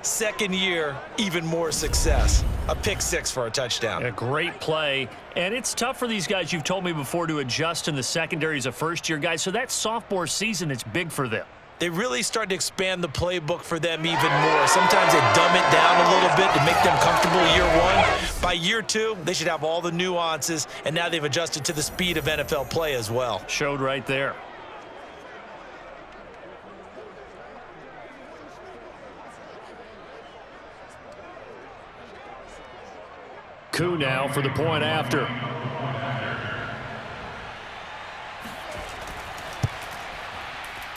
second year, even more success. A pick 6 for a touchdown. A great play. And it's tough for these guys, you've told me before, to adjust in the secondary as a first-year guy. So that sophomore season, it's big for them. they really start to expand the playbook for them even more. Sometimes they dumb it down a little bit to make them comfortable year one. By year two, they should have all the nuances, and now they've adjusted to the speed of NFL play as well. Showed right there. Koo now for the point after.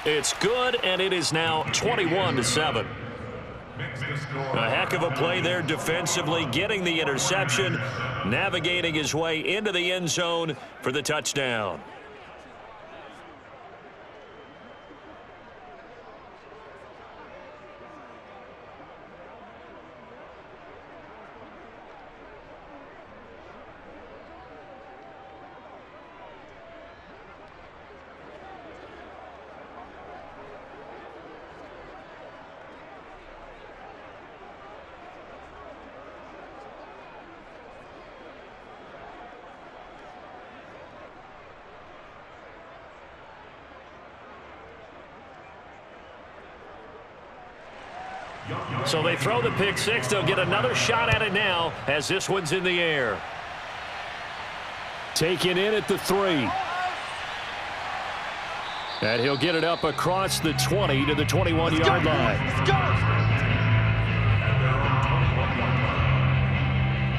It's good, and it is now 21-7. A heck of a play there defensively, getting the interception, navigating his way into the end zone for the touchdown. So they throw the pick six. They'll get another shot at it now as this one's in the air. Taken in at the 3. And he'll get it up across the 20 to the 21-yard line.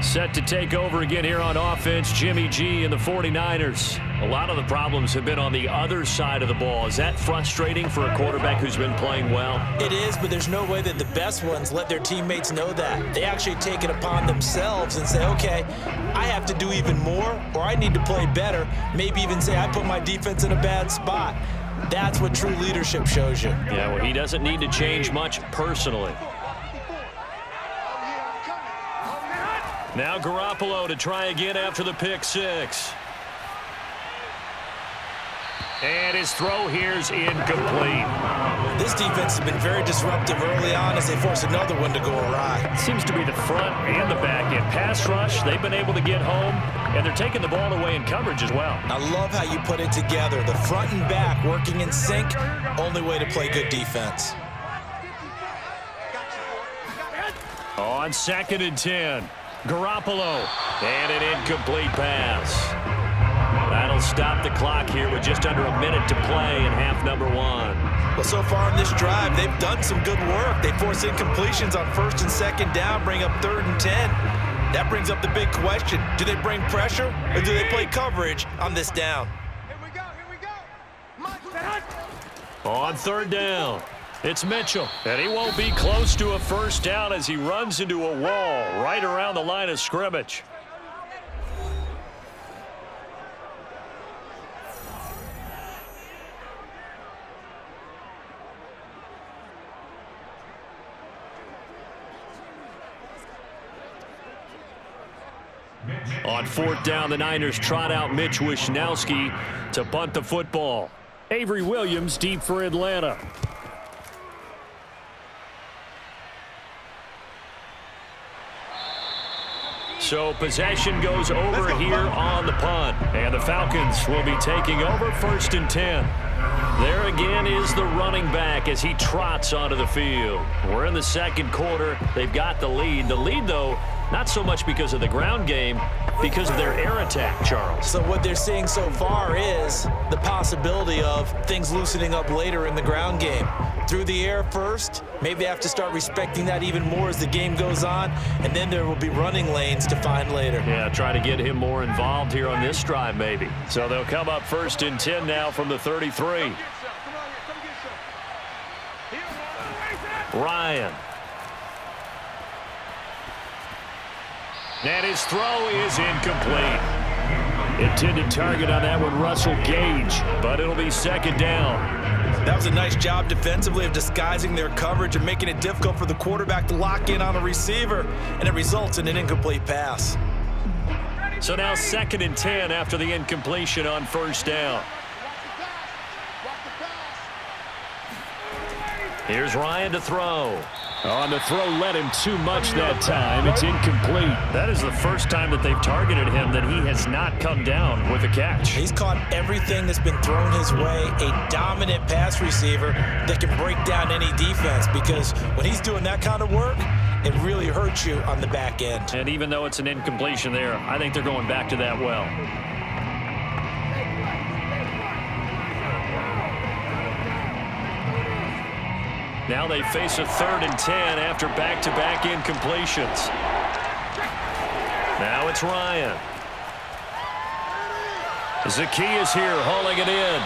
Set to take over again here on offense, Jimmy G and the 49ers. A lot of the problems have been on the other side of the ball. Is that frustrating for a quarterback who's been playing well? It is, but there's no way that the best ones let their teammates know that. They actually take it upon themselves and say, okay, I have to do even more, or I need to play better. Maybe even say I put my defense in a bad spot. That's what true leadership shows you. Yeah, well, he doesn't need to change much personally. Now Garoppolo to try again after the pick six. And his throw here's incomplete. This defense has been very disruptive early on as they force another one to go awry. Seems to be the front and the back end. Pass rush, they've been able to get home, and they're taking the ball away in coverage as well. I love how you put it together. The front and back working in sync, only way to play good defense. On 2nd and 10. Garoppolo, and an incomplete pass. That'll stop the clock here with just under a minute to play in half number 1. Well, so far in this drive, they've done some good work. They force incompletions on 1st and 2nd down, bring up 3rd and 10. That brings up the big question. Do they bring pressure, or do they play coverage on this down? Here we go. On 3rd down. It's Mitchell, and he won't be close to a first down as he runs into a wall right around the line of scrimmage. On 4th down, the Niners trot out Mitch Wishnowski to punt the football. Avery Williams deep for Atlanta. So possession goes over here on the punt. And the Falcons will be taking over 1st and 10. There again is the running back as he trots onto the field. We're in the 2nd quarter. They've got the lead. The lead, though, not so much because of the ground game, because of their air attack, Charles. So what they're seeing so far is the possibility of things loosening up later in the ground game. Through the air first, maybe they have to start respecting that even more as the game goes on, and then there will be running lanes to find later. Yeah, try to get him more involved here on this drive maybe. So they'll come up 1st and 10 now from the 33. Ryan. And his throw is incomplete. Intended target on that one, Russell Gage, but it'll be 2nd down. That was a nice job defensively of disguising their coverage and making it difficult for the quarterback to lock in on a receiver, and it results in an incomplete pass. So now 2nd and 10 after the incompletion on 1st down. Here's Ryan to throw. On the throw, led him too much that time. It's incomplete. That is the first time that they've targeted him that he has not come down with a catch. He's caught everything that's been thrown his way. A dominant pass receiver that can break down any defense, because when he's doing that kind of work, it really hurts you on the back end. And even though it's an incompletion there, I think they're going back to that well. Now they face a 3rd and 10 after back-to-back incompletions. Now it's Ryan. Zacchaeus here hauling it in.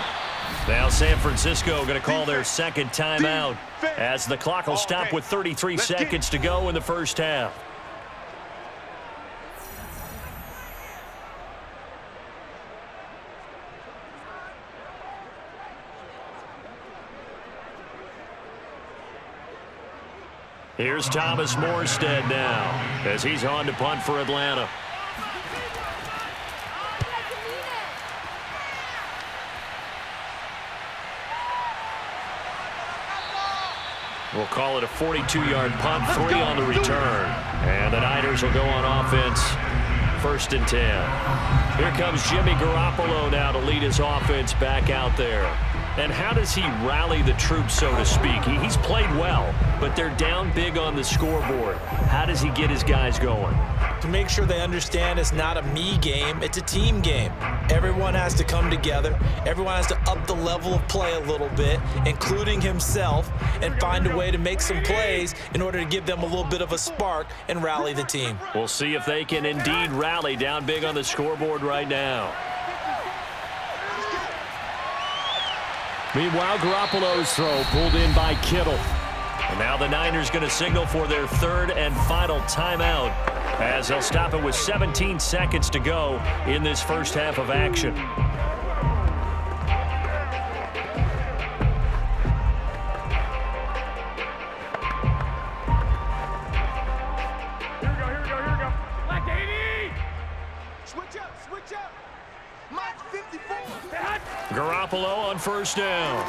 Now San Francisco going to call their second timeout as the clock will stop with 33 seconds to go in the first half. Here's Thomas Morstead now as he's on to punt for Atlanta. We'll call it a 42-yard punt, 3 on the return. And the Niners will go on offense, 1st and 10. Here comes Jimmy Garoppolo now to lead his offense back out there. And how does he rally the troops, so to speak? He's played well, but they're down big on the scoreboard. How does he get his guys going? To make sure they understand it's not a me game, it's a team game. Everyone has to come together. Everyone has to up the level of play a little bit, including himself, and find a way to make some plays in order to give them a little bit of a spark and rally the team. We'll see if they can indeed rally down big on the scoreboard right now. Meanwhile, Garoppolo's throw pulled in by Kittle. And now the Niners going to signal for their 3rd and final timeout as they'll stop it with 17 seconds to go in this first half of action. Here we go. Like 80! Switch up. Mike 54. Garoppolo on 1st down.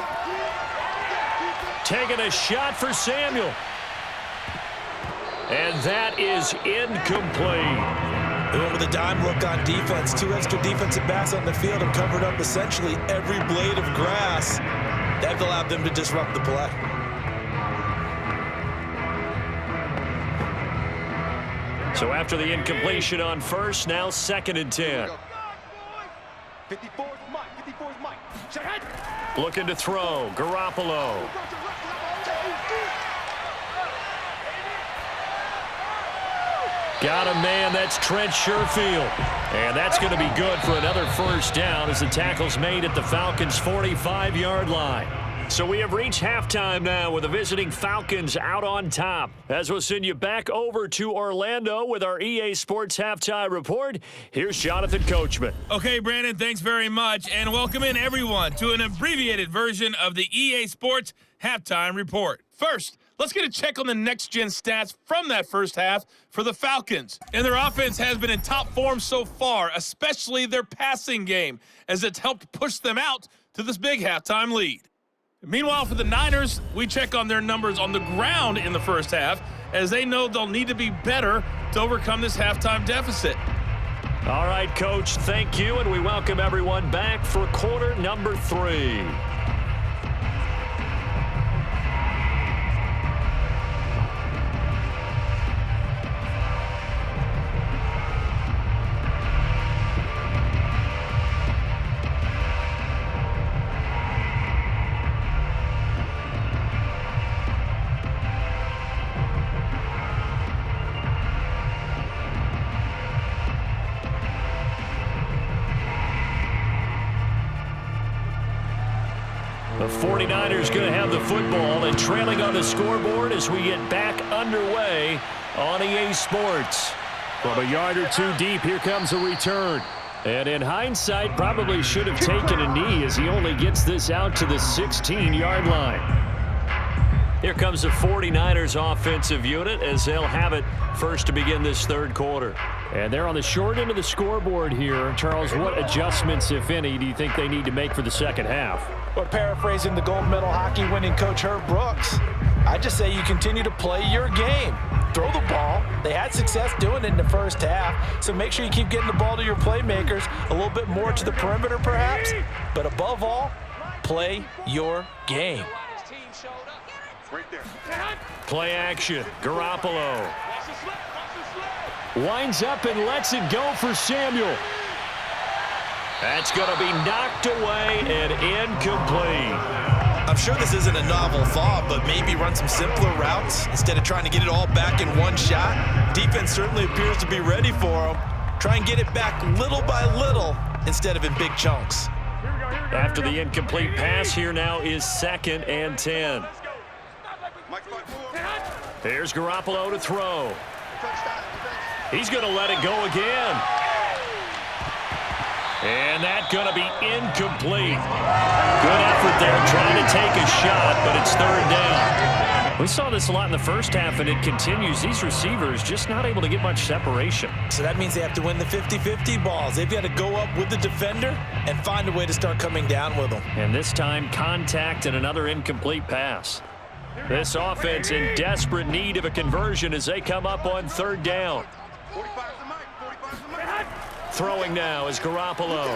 Taking a shot for Samuel. And that is incomplete. They went with a dime look on defense. 2 extra defensive backs on the field and covered up essentially every blade of grass. That allowed them to disrupt the play. So after the incompletion on 1st, now 2nd and 10. 54's Mike. Looking to throw. Garoppolo. Got a man, that's Trent Sherfield. And that's going to be good for another 1st down as the tackle's made at the Falcons' 45-yard line. So we have reached halftime now with the visiting Falcons out on top. As we'll send you back over to Orlando with our EA Sports Halftime Report, here's Jonathan Coachman. Okay, Brandon, thanks very much. And welcome in, everyone, to an abbreviated version of the EA Sports Halftime Report. First, let's get a check on the next-gen stats from that first half for the Falcons. And their offense has been in top form so far, especially their passing game, as it's helped push them out to this big halftime lead. Meanwhile, for the Niners, we check on their numbers on the ground in the first half, as they know they'll need to be better to overcome this halftime deficit. All right, Coach, thank you, and we welcome everyone back for quarter number 3. The 49ers going to have the football and trailing on the scoreboard as we get back underway on EA Sports. From a yard or 2 deep, here comes a return. And in hindsight, probably should have taken a knee as he only gets this out to the 16-yard line. Here comes the 49ers offensive unit as they'll have it first to begin this 3rd quarter. And they're on the short end of the scoreboard here. Charles, what adjustments, if any, do you think they need to make for the second half? Or paraphrasing the gold medal hockey winning coach Herb Brooks, I just say you continue to play your game. Throw the ball. They had success doing it in the first half, so make sure you keep getting the ball to your playmakers, a little bit more to the perimeter perhaps, but above all, play your game. Play action. Garoppolo winds up and lets it go for Samuel. That's going to be knocked away and incomplete. I'm sure this isn't a novel thought, but maybe run some simpler routes instead of trying to get it all back in one shot. Defense certainly appears to be ready for them. Try and get it back little by little instead of in big chunks. After the incomplete pass, here now is 2nd and 10. Here's Garoppolo to throw. He's going to let it go again. And that's going to be incomplete. Good effort there trying to take a shot, but it's 3rd down. We saw this a lot in the first half, and it continues. These receivers just not able to get much separation. So that means they have to win the 50-50 balls. They've got to go up with the defender and find a way to start coming down with them. And this time, contact and another incomplete pass. This offense in desperate need of a conversion as they come up on 3rd down. Throwing now is Garoppolo.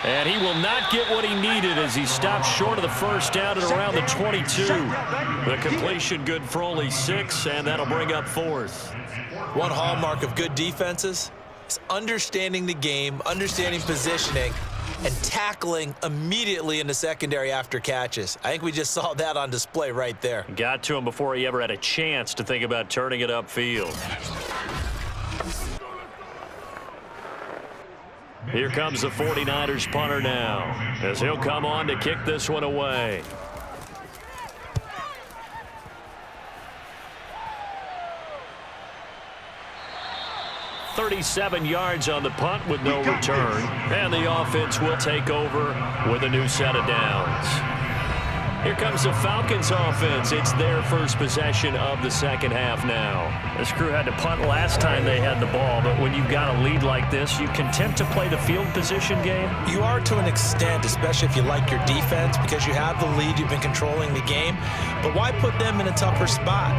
And he will not get what he needed as he stops short of the first down at around the 22. The completion good for only 6, and that'll bring up 4th. One hallmark of good defenses is understanding the game, understanding positioning, and tackling immediately in the secondary after catches. I think we just saw that on display right there. Got to him before he ever had a chance to think about turning it upfield. Here comes the 49ers punter now, as he'll come on to kick this one away. $37 yards on the punt with no return, and the offense will take over with a new set of downs. Here comes the Falcons offense. It's their first possession of the second half now. This crew had to punt last time they had the ball, but when you've got a lead like this, you content to play the field position game? You are to an extent, especially if you like your defense, because you have the lead, you've been controlling the game. But why put them in a tougher spot?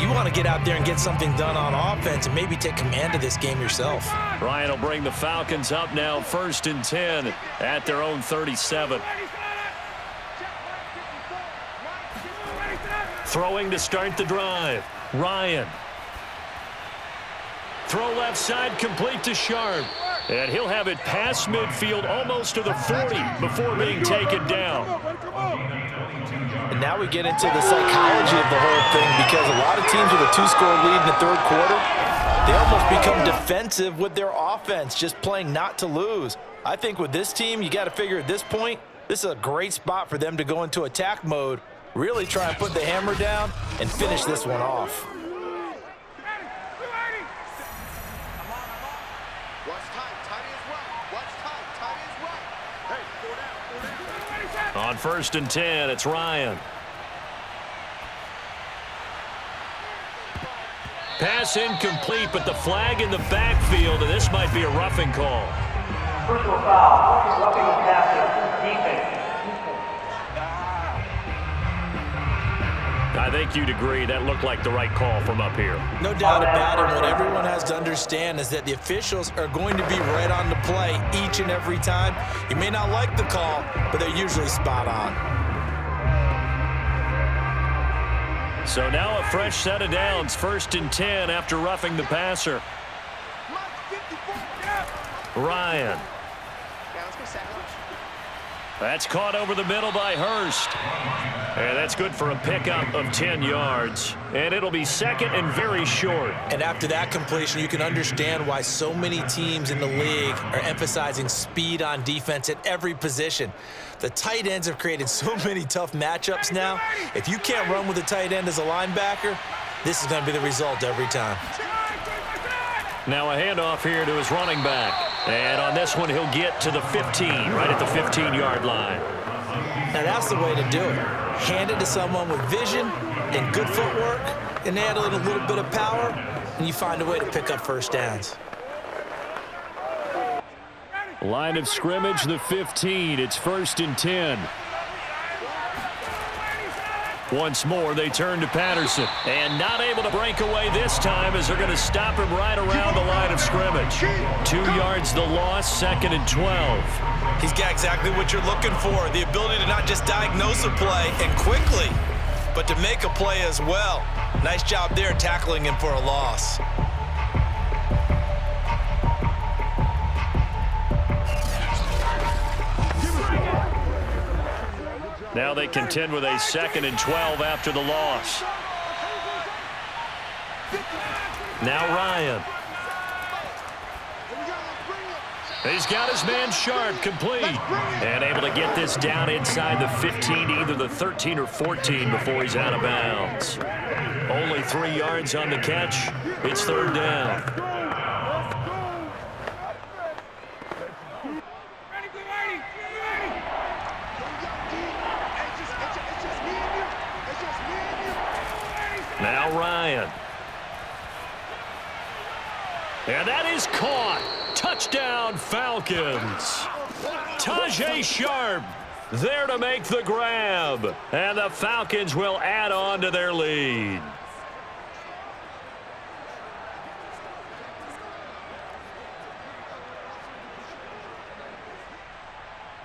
You want to get out there and get something done on offense and maybe take command of this game yourself. Ryan will bring the Falcons up now, 1st and 10 at their own 37. Throwing to start the drive. Ryan. Throw left side, complete to Sharp. And he'll have it past midfield, almost to the 40 before being taken down. And now we get into the psychology of the whole thing, because a lot of teams with a 2-score lead in the 3rd quarter, they almost become defensive with their offense, just playing not to lose. I think with this team, you got to figure at this point, this is a great spot for them to go into attack mode, really try and put the hammer down and finish this one off. On 1st and 10, it's Ryan. Pass incomplete, but the flag in the backfield, and this might be a roughing call. Personal foul. Roughing the passer. Defense. I think you'd agree that looked like the right call from up here. No doubt about it. What everyone has to understand is that the officials are going to be right on the play each and every time. You may not like the call, but they're usually spot on. So now a fresh set of downs, 1st and 10 after roughing the passer. Ryan. That's caught over the middle by Hurst. And that's good for a pickup of 10 yards. And it'll be 2nd and very short. And after that completion, you can understand why so many teams in the league are emphasizing speed on defense at every position. The tight ends have created so many tough matchups now. If you can't run with a tight end as a linebacker, this is going to be the result every time. Now a handoff here to his running back. And on this one, he'll get to the 15, right at the 15-yard line. Now that's the way to do it. Hand it to someone with vision and good footwork, and add a little bit of power, and you find a way to pick up first downs. Line of scrimmage, the 15. It's 1st and 10. Once more, they turn to Patterson. And not able to break away this time as they're going to stop him right around the line of scrimmage. 2 yards the loss, 2nd and 12. He's got exactly what you're looking for, the ability to not just diagnose a play and quickly, but to make a play as well. Nice job there tackling him for a loss. Now they contend with a 2nd and 12 after the loss. Now Ryan. He's got his man Sharp complete. And able to get this down inside the 15, either the 13 or 14 before he's out of bounds. Only 3 yards on the catch. It's 3rd down. Now Ryan. And that is caught. Touchdown, Falcons. Tajay Sharp there to make the grab. And the Falcons will add on to their lead.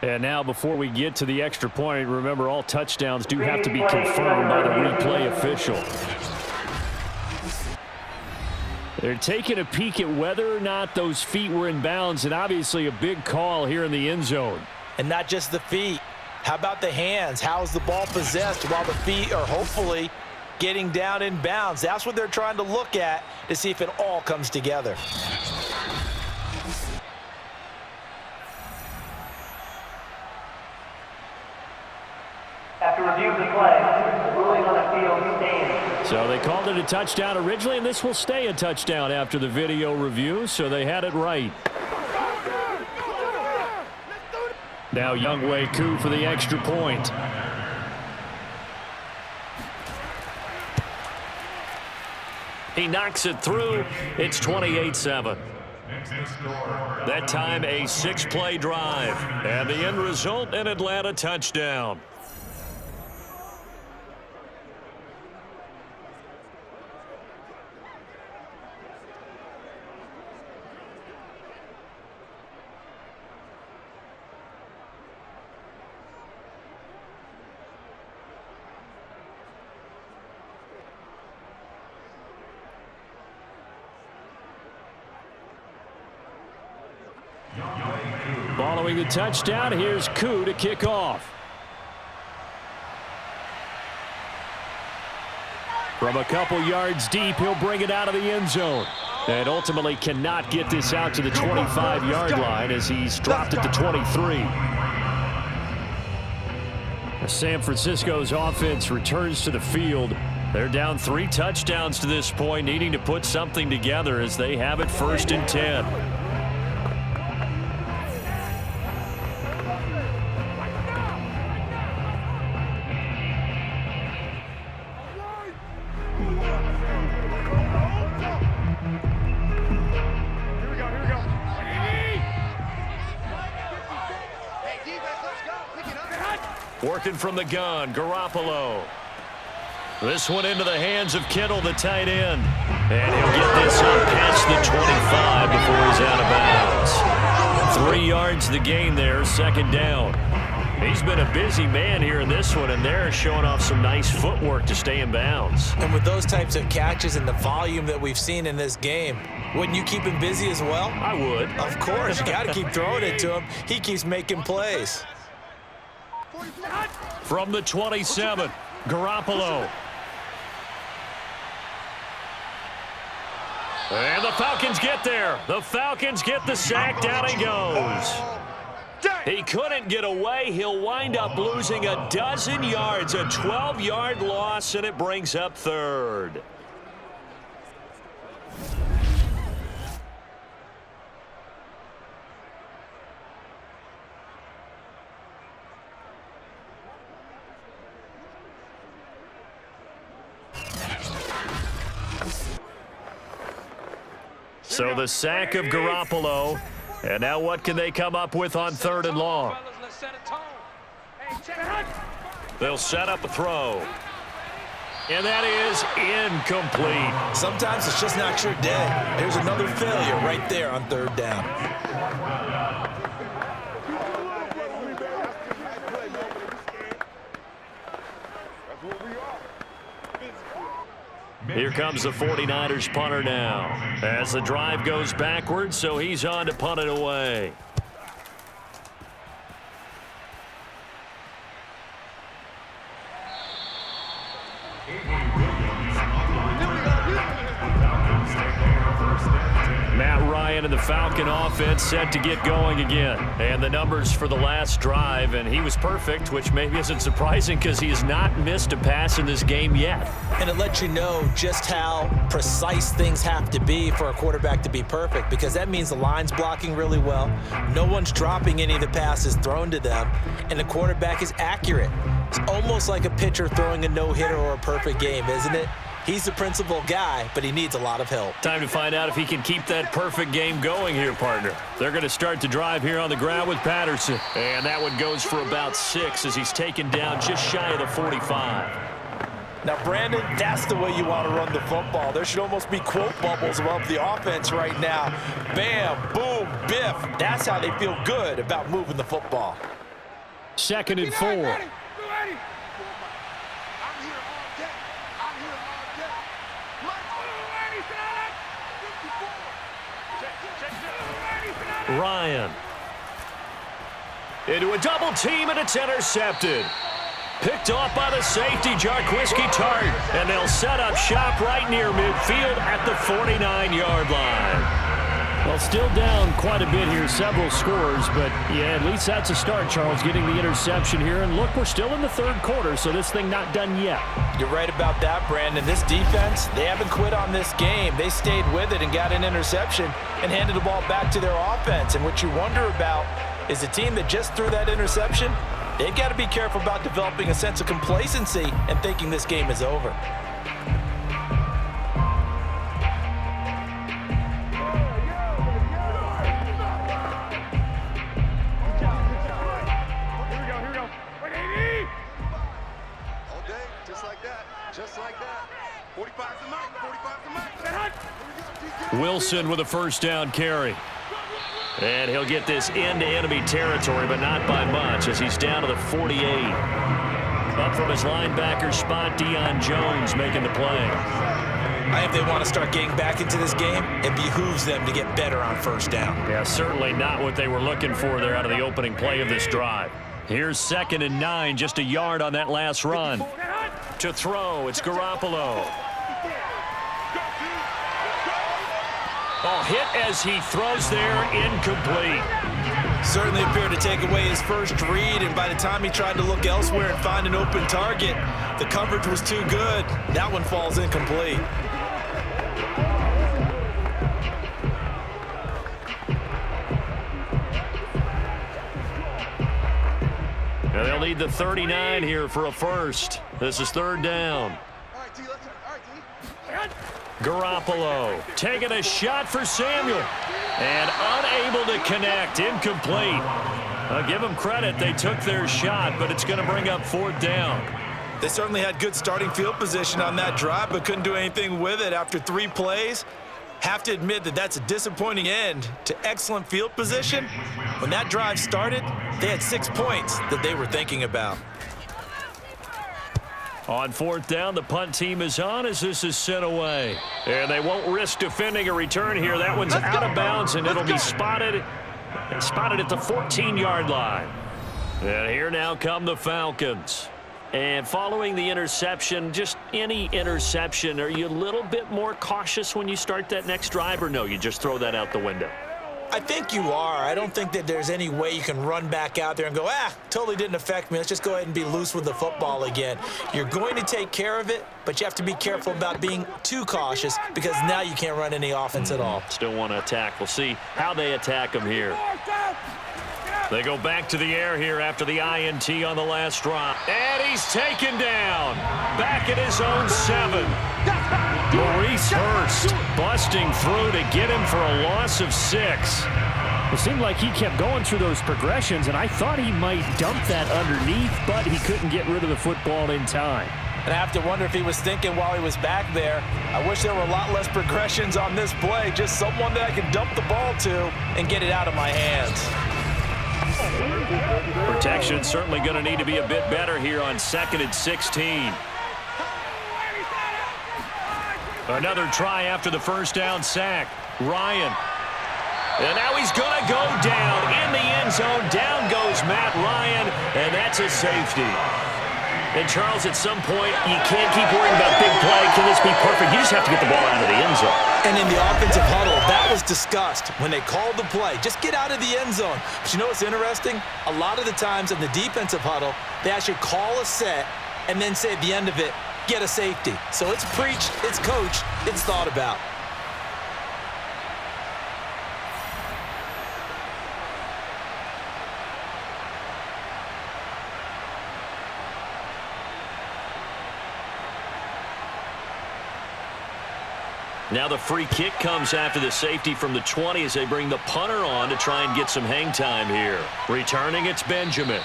And now before we get to the extra point, remember all touchdowns do have to be confirmed by the replay official. They're taking a peek at whether or not those feet were in bounds, and obviously a big call here in the end zone. And not just the feet. How about the hands? How is the ball possessed while the feet are hopefully getting down in bounds? That's what they're trying to look at to see if it all comes together. After review of the play, the ruling on the field stands. So they called it a touchdown originally, and this will stay a touchdown after the video review, so they had it right. Now Younghoe Koo for the extra point. He knocks it through. It's 28-7. That time a 6-play drive. And the end result, an Atlanta touchdown. Following the touchdown, here's Koo to kick off. From a couple yards deep, he'll bring it out of the end zone. And ultimately cannot get this out to the 25-yard line as he's dropped it to 23. San Francisco's offense returns to the field. They're down 3 touchdowns to this point, needing to put something together as they have it 1st and 10. Working from the gun, Garoppolo. This one into the hands of Kittle, the tight end. And he'll get this up past the 25 before he's out of bounds. 3 yards the gain there, 2nd down. He's been a busy man here in this one, and they're showing off some nice footwork to stay in bounds. And with those types of catches and the volume that we've seen in this game, wouldn't you keep him busy as well? I would. Of course. You got to keep throwing it to him. He keeps making plays. From the 27, Garoppolo. And the Falcons get there. The Falcons get the sack. Down he goes. He couldn't get away. He'll wind up losing a dozen yards, a 12-yard loss, and it brings up 3rd. So the sack of Garoppolo. And now what can they come up with on 3rd and long? They'll set up a throw. And that is incomplete. Sometimes it's just not your day. Here's another failure right there on third down. Here comes the 49ers punter now. As the drive goes backwards, so he's on to punt it away. Matt Ryan and the Falcon offense set to get going again. And the numbers for the last drive, and he was perfect, which maybe isn't surprising because he has not missed a pass in this game yet. And it lets you know just how precise things have to be for a quarterback to be perfect, because that means the line's blocking really well, no one's dropping any of the passes thrown to them, and the quarterback is accurate. It's almost like a pitcher throwing a no-hitter or a perfect game, isn't it? He's the principal guy, but he needs a lot of help. Time to find out if he can keep that perfect game going here, partner. They're going to start the drive here on the ground with Patterson. And that one goes for about 6 as he's taken down just shy of the 45. Now, Brandon, that's the way you want to run the football. There should almost be quote bubbles above the offense right now. Bam, boom, biff. That's how they feel good about moving the football. 2nd and 4. Ryan. Into a double team, and it's intercepted. Picked off by the safety, Jarquiski Tart. And they'll set up shop right near midfield at the 49-yard line. Well, still down quite a bit here, several scores, but yeah, at least that's a start, Charles, getting the interception here. And look, we're still in the third quarter, so this thing not done yet. You're right about that, Brandon. This defense, they haven't quit on this game. They stayed with it and got an interception and handed the ball back to their offense. And what you wonder about is the team that just threw that interception, they've got to be careful about developing a sense of complacency and thinking this game is over. Wilson with a first down carry. And he'll get this into enemy territory, but not by much as he's down to the 48. Up from his linebacker spot, Deion Jones making the play. If they want to start getting back into this game, it behooves them to get better on first down. Yeah, certainly not what they were looking for there out of the opening play of this drive. Here's 2nd and 9, just a yard on that last run. To throw, it's Garoppolo. Oh, hit as he throws there, incomplete. Certainly appeared to take away his first read, and by the time he tried to look elsewhere and find an open target, the coverage was too good. That one falls incomplete. Now they'll need the 39 here for a first. This is 3rd down. Garoppolo taking a shot for Samuel and unable to connect, incomplete. I'll give them credit, they took their shot, but it's going to bring up 4th down. They certainly had good starting field position on that drive, but couldn't do anything with it after 3 plays. Have to admit that that's a disappointing end to excellent field position. When that drive started, they had 6 points that they were thinking about. On 4th down, the punt team is on as this is sent away. And they won't risk defending a return here. That one's out of bounds, and it'll be spotted at the 14-yard line. And here now come the Falcons. And following the interception, just any interception, are you a little bit more cautious when you start that next drive, or no, you just throw that out the window? I think you are. I don't think that there's any way you can run back out there and go, totally didn't affect me. Let's just go ahead and be loose with the football again. You're going to take care of it, but you have to be careful about being too cautious because now you can't run any offense at all. Still want to attack. We'll see how they attack them here. They go back to the air here after the INT on the last drive. And he's taken down. Back at his own 7. Maurice Hurst busting through to get him for a loss of 6. It seemed like he kept going through those progressions, and I thought he might dump that underneath, but he couldn't get rid of the football in time. And I have to wonder if he was thinking while he was back there, I wish there were a lot less progressions on this play, just someone that I can dump the ball to and get it out of my hands. Protection certainly going to need to be a bit better here on 2nd and 16. Another try after the first down sack. Ryan. And now he's going to go down in the end zone. Down goes Matt Ryan, and that's a safety. And, Charles, at some point, you can't keep worrying about big play. Can this be perfect? You just have to get the ball out of the end zone. And in the offensive huddle, that was discussed when they called the play. Just get out of the end zone. But you know what's interesting? A lot of the times in the defensive huddle, they actually call a set and then say at the end of it, get a safety. So it's preached, it's coached, it's thought about. Now the free kick comes after the safety from the 20 as they bring the punter on to try and get some hang time here. Returning, it's Benjamin.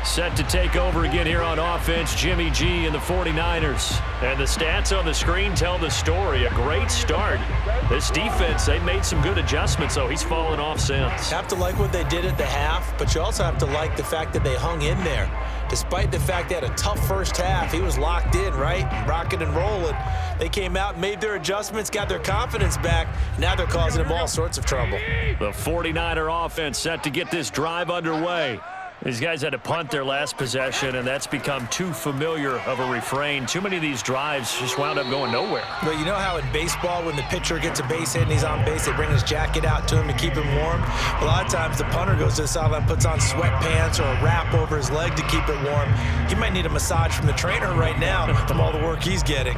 Set to take over again here on offense, Jimmy G and the 49ers. And the stats on the screen tell the story. A great start. This defense, they made some good adjustments, though. He's fallen off since. Have to like what they did at the half, but you also have to like the fact that they hung in there. Despite the fact they had a tough first half, he was locked in, right? Rocking and rolling. They came out, made their adjustments, got their confidence back. Now they're causing him all sorts of trouble. The 49er offense set to get this drive underway. These guys had to punt their last possession, and that's become too familiar of a refrain. Too many of these drives just wound up going nowhere. Well, you know how in baseball, when the pitcher gets a base hit and he's on base, they bring his jacket out to him to keep him warm? A lot of times the punter goes to the sideline, puts on sweatpants or a wrap over his leg to keep it warm. He might need a massage from the trainer right now from all the work he's getting.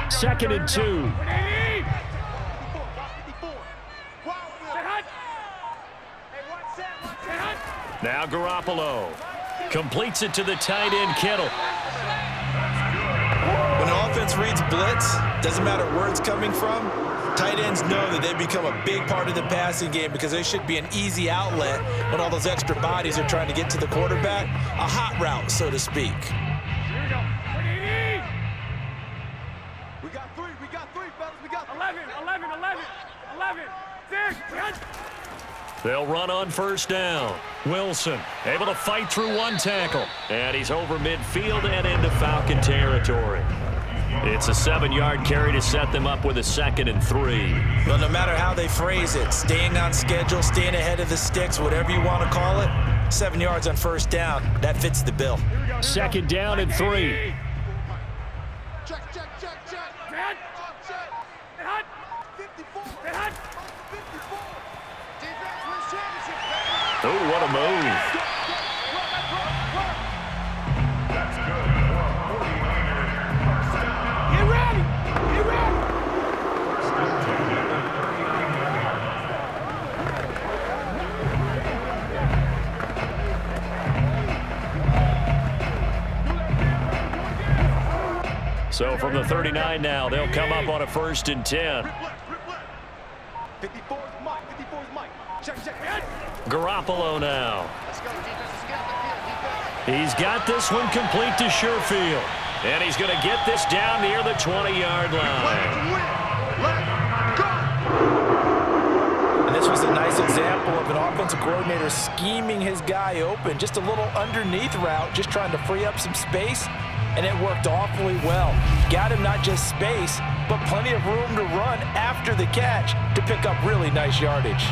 2nd and 2. Now Garoppolo completes it to the tight end, Kittle. When an offense reads blitz, doesn't matter where it's coming from, tight ends know that they become a big part of the passing game because they should be an easy outlet when all those extra bodies are trying to get to the quarterback. A hot route, so to speak. Here we go. 11. We got 3, fellas. We got 11. 6. They'll run on first down. Wilson able to fight through one tackle. And he's over midfield and into Falcon territory. It's a 7-yard carry to set them up with a 2nd and 3. Well, no matter how they phrase it, staying on schedule, staying ahead of the sticks, whatever you want to call it, 7 yards on first down, that fits the bill. 2nd down and 3. Check. 54. 54. Defense wins championship. Oh, what a move. That's good. Get ready. So from the 39 now, they'll come up on a 1st and 10. 54 is Mike. Check. Garoppolo now. He's got this one complete to Sherfield. And he's going to get this down near the 20-yard line. And this was a nice example of an offensive coordinator scheming his guy open. Just a little underneath route, just trying to free up some space. And it worked awfully well. Got him not just space, but plenty of room to run after the catch to pick up really nice yardage.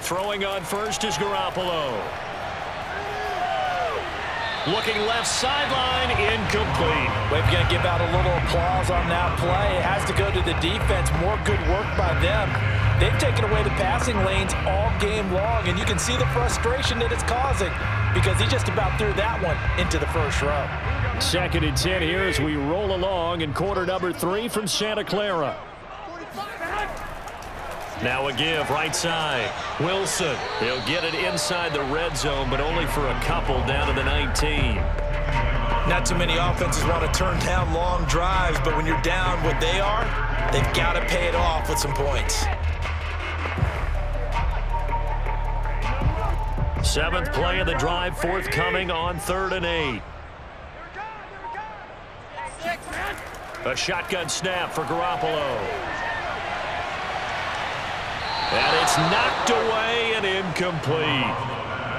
Throwing on first is Garoppolo. Looking left sideline, incomplete. We're going to give out a little applause on that play. It has to go to the defense. More good work by them. They've taken away the passing lanes all game long, and you can see the frustration that it's causing because he just about threw that one into the first row. 2nd and 10 here as we roll along in quarter number 3 from Santa Clara. Now a give right side. Wilson. He'll get it inside the red zone, but only for a couple down to the 19. Not too many offenses want to turn down long drives, but when you're down what they are, they've got to pay it off with some points. 7th play of the drive, forthcoming on 3rd and 8. A shotgun snap for Garoppolo. And it's knocked away and incomplete.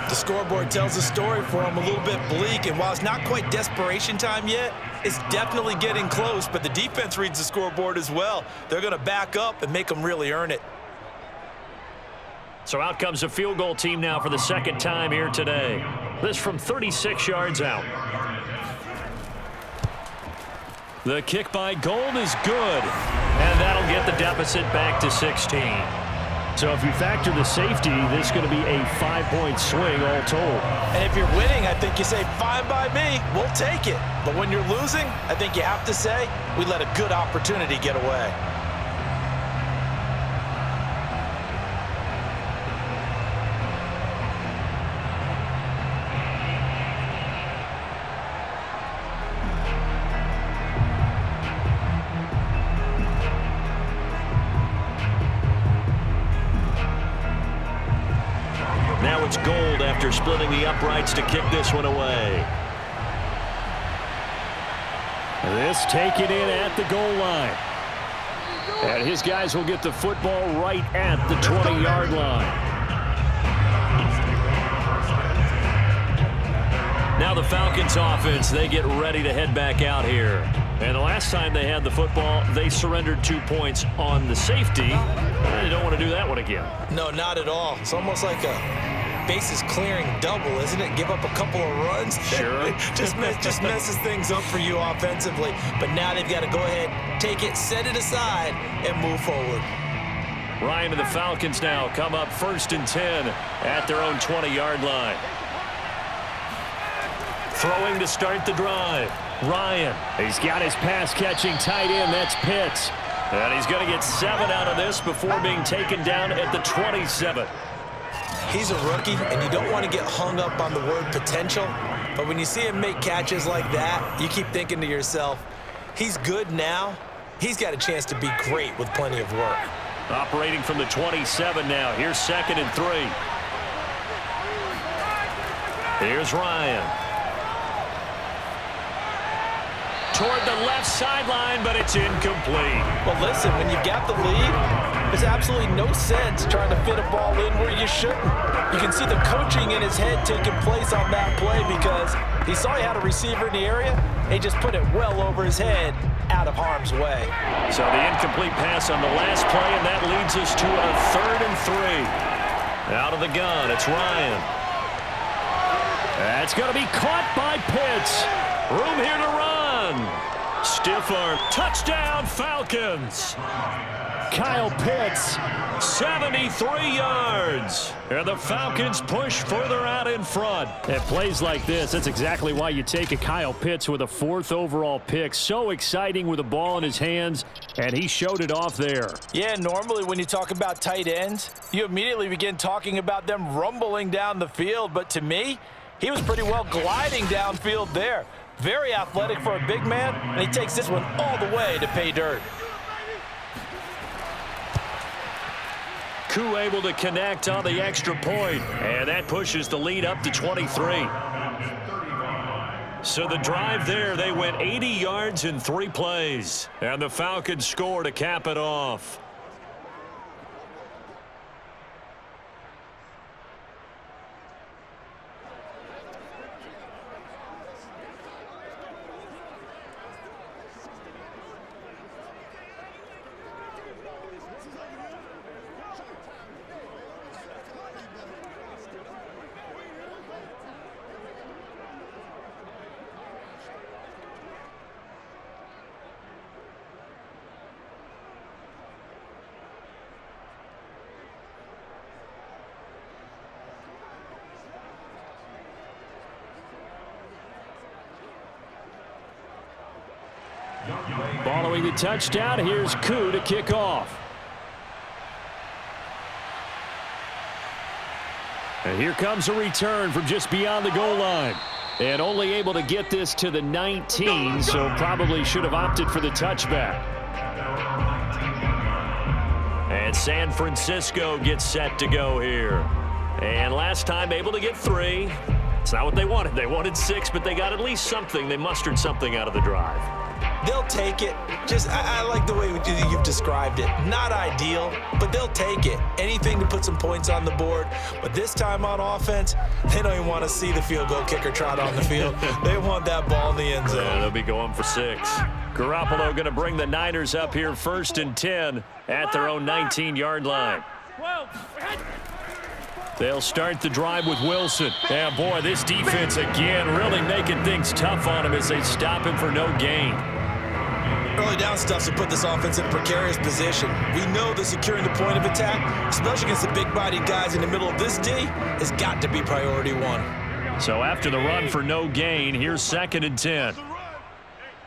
The scoreboard tells a story for him, a little bit bleak, and while it's not quite desperation time yet, it's definitely getting close, but the defense reads the scoreboard as well. They're going to back up and make them really earn it. So out comes a field goal team now for the 2nd time here today. This from 36 yards out. The kick by Gold is good, and that'll get the deficit back to 16. So if you factor the safety, this is going to be a 5-point swing all told. And if you're winning, I think you say, fine by me, we'll take it. But when you're losing, I think you have to say, we let a good opportunity get away. Now it's Gold after splitting the uprights to kick this one away. This taken in at the goal line. And his guys will get the football right at the 20-yard line. Now the Falcons offense, they get ready to head back out here. And the last time they had the football, they surrendered 2 points on the safety. They don't want to do that one again. No, not at all. It's almost like a bases clearing double, isn't it? Give up a couple of runs. Sure. just messes things up for you offensively. But now they've got to go ahead, take it, set it aside, and move forward. Ryan and the Falcons now come up 1st and 10 at their own 20-yard line. Throwing to start the drive. Ryan. He's got his pass-catching tight end. That's Pitts. And he's going to get 7 out of this before being taken down at the 27. He's a rookie, and you don't want to get hung up on the word potential. But when you see him make catches like that, you keep thinking to yourself, he's good now. He's got a chance to be great with plenty of work. Operating from the 27 now. Here's 2nd and 3. Here's Ryan. Toward the left sideline, but it's incomplete. Well, listen, when you've got the lead, there's absolutely no sense trying to fit a ball in where you shouldn't. You can see the coaching in his head taking place on that play because he saw he had a receiver in the area, and he just put it well over his head out of harm's way. So the incomplete pass on the last play, and that leads us to a 3rd and 3. Out of the gun, it's Ryan. That's going to be caught by Pitts. Room here to run. Stiff arm. Touchdown, Falcons. Kyle Pitts. 73 yards. And the Falcons push further out in front. At plays like this, that's exactly why you take a Kyle Pitts with a 4th overall pick. So exciting with the ball in his hands, and he showed it off there. Yeah, normally when you talk about tight ends, you immediately begin talking about them rumbling down the field. But to me, he was pretty well gliding downfield there. Very athletic for a big man, and he takes this one all the way to pay dirt. Koo able to connect on the extra point, and that pushes the lead up to 23. So the drive there, they went 80 yards in 3 plays, and the Falcons score to cap it off. Following the touchdown, here's Koo to kick off. And here comes a return from just beyond the goal line. And only able to get this to the 19, so probably should have opted for the touchback. And San Francisco gets set to go here. And last time able to get 3. It's not what they wanted. They wanted 6, but they got at least something. They mustered something out of the drive. They'll take it. I like the way you've described it. Not ideal, but they'll take it. Anything to put some points on the board. But this time on offense, they don't even want to see the field goal kicker trot on the field. They want that ball in the end zone. Yeah, they'll be going for 6. Garoppolo going to bring the Niners up here 1st and 10 at their own 19-yard line. They'll start the drive with Wilson. Yeah, boy, this defense again really making things tough on him as they stop him for no gain. Early down stuff to put this offense in a precarious position. We know that securing the point of attack, especially against the big-bodied guys in the middle of this D, has got to be priority 1. So after the run for no gain, here's 2nd and 10.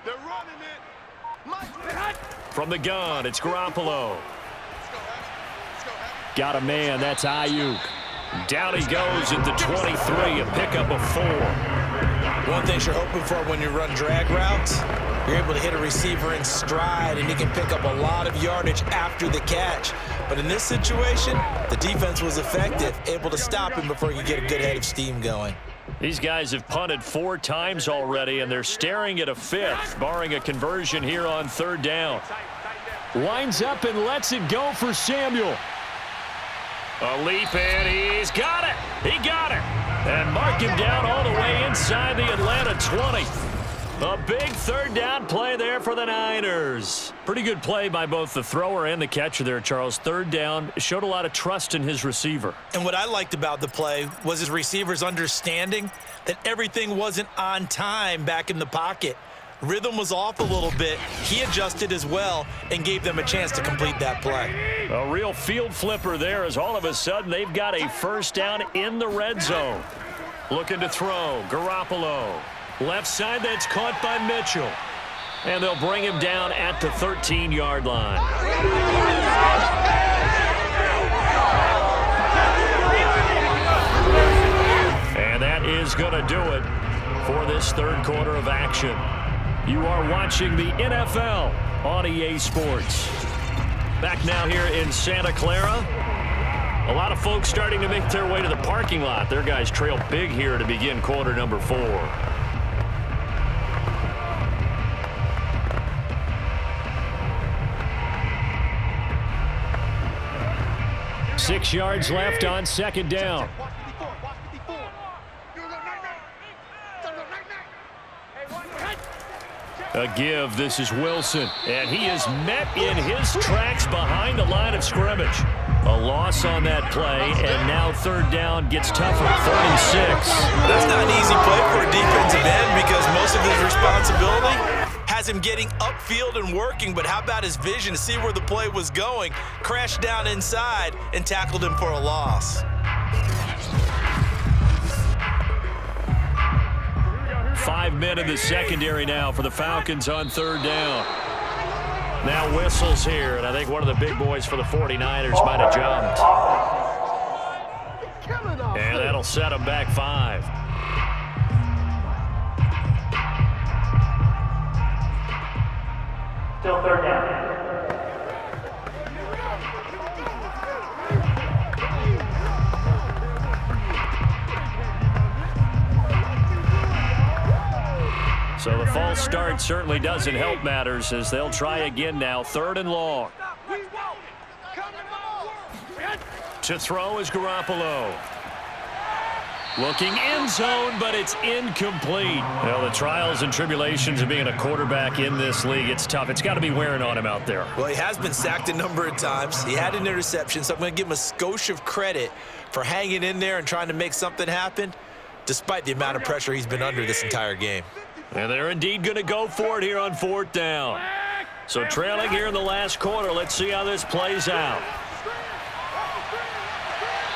They're running it. From the gun, it's Garoppolo. Got a man, that's Ayuk. Down he goes at the 23, a pickup of 4. One thing you're hoping for when you run drag routes, you're able to hit a receiver in stride, and he can pick up a lot of yardage after the catch. But in this situation, the defense was effective, able to stop him before he could get a good head of steam going. These guys have punted 4 times already, and they're staring at a 5th, barring a conversion here on 3rd down. Lines up and lets it go for Samuel. A leap, and he's got it. He got it. And mark him down all the way inside the Atlanta 20. A big 3rd down play there for the Niners. Pretty good play by both the thrower and the catcher there, Charles. 3rd down, showed a lot of trust in his receiver. And what I liked about the play was his receivers understanding that everything wasn't on time back in the pocket. Rhythm was off a little bit. He adjusted as well and gave them a chance to complete that play. A real field flipper there as all of a sudden they've got a 1st down in the red zone. Looking to throw, Garoppolo. Left side, that's caught by Mitchell. And they'll bring him down at the 13-yard line. And that is going to do it for this 3rd quarter of action. You are watching the NFL on EA Sports. Back now here in Santa Clara. A lot of folks starting to make their way to the parking lot. Their guys trail big here to begin quarter number 4. 6 yards left on 2nd down. A give, this is Wilson, and he is met in his tracks behind the line of scrimmage. A loss on that play, and now 3rd down gets tougher, 3rd and 6. That's not an easy play for a defensive end because most of his responsibility has him getting upfield and working, but how about his vision to see where the play was going, crashed down inside, and tackled him for a loss. 5 men in the secondary now for the Falcons on 3rd down. Now whistles here, and I think one of the big boys for the 49ers might have jumped. And that'll set them back 5. Still 3rd down. So the false start certainly doesn't help matters as they'll try again now. 3rd and long. To throw is Garoppolo. Looking end zone, but it's incomplete. Well, the trials and tribulations of being a quarterback in this league, it's tough. It's got to be wearing on him out there. Well, he has been sacked a number of times. He had an interception, so I'm going to give him a skosh of credit for hanging in there and trying to make something happen, despite the amount of pressure he's been under this entire game. And they're indeed going to go for it here on 4th down. So trailing here in the last quarter. Let's see how this plays out.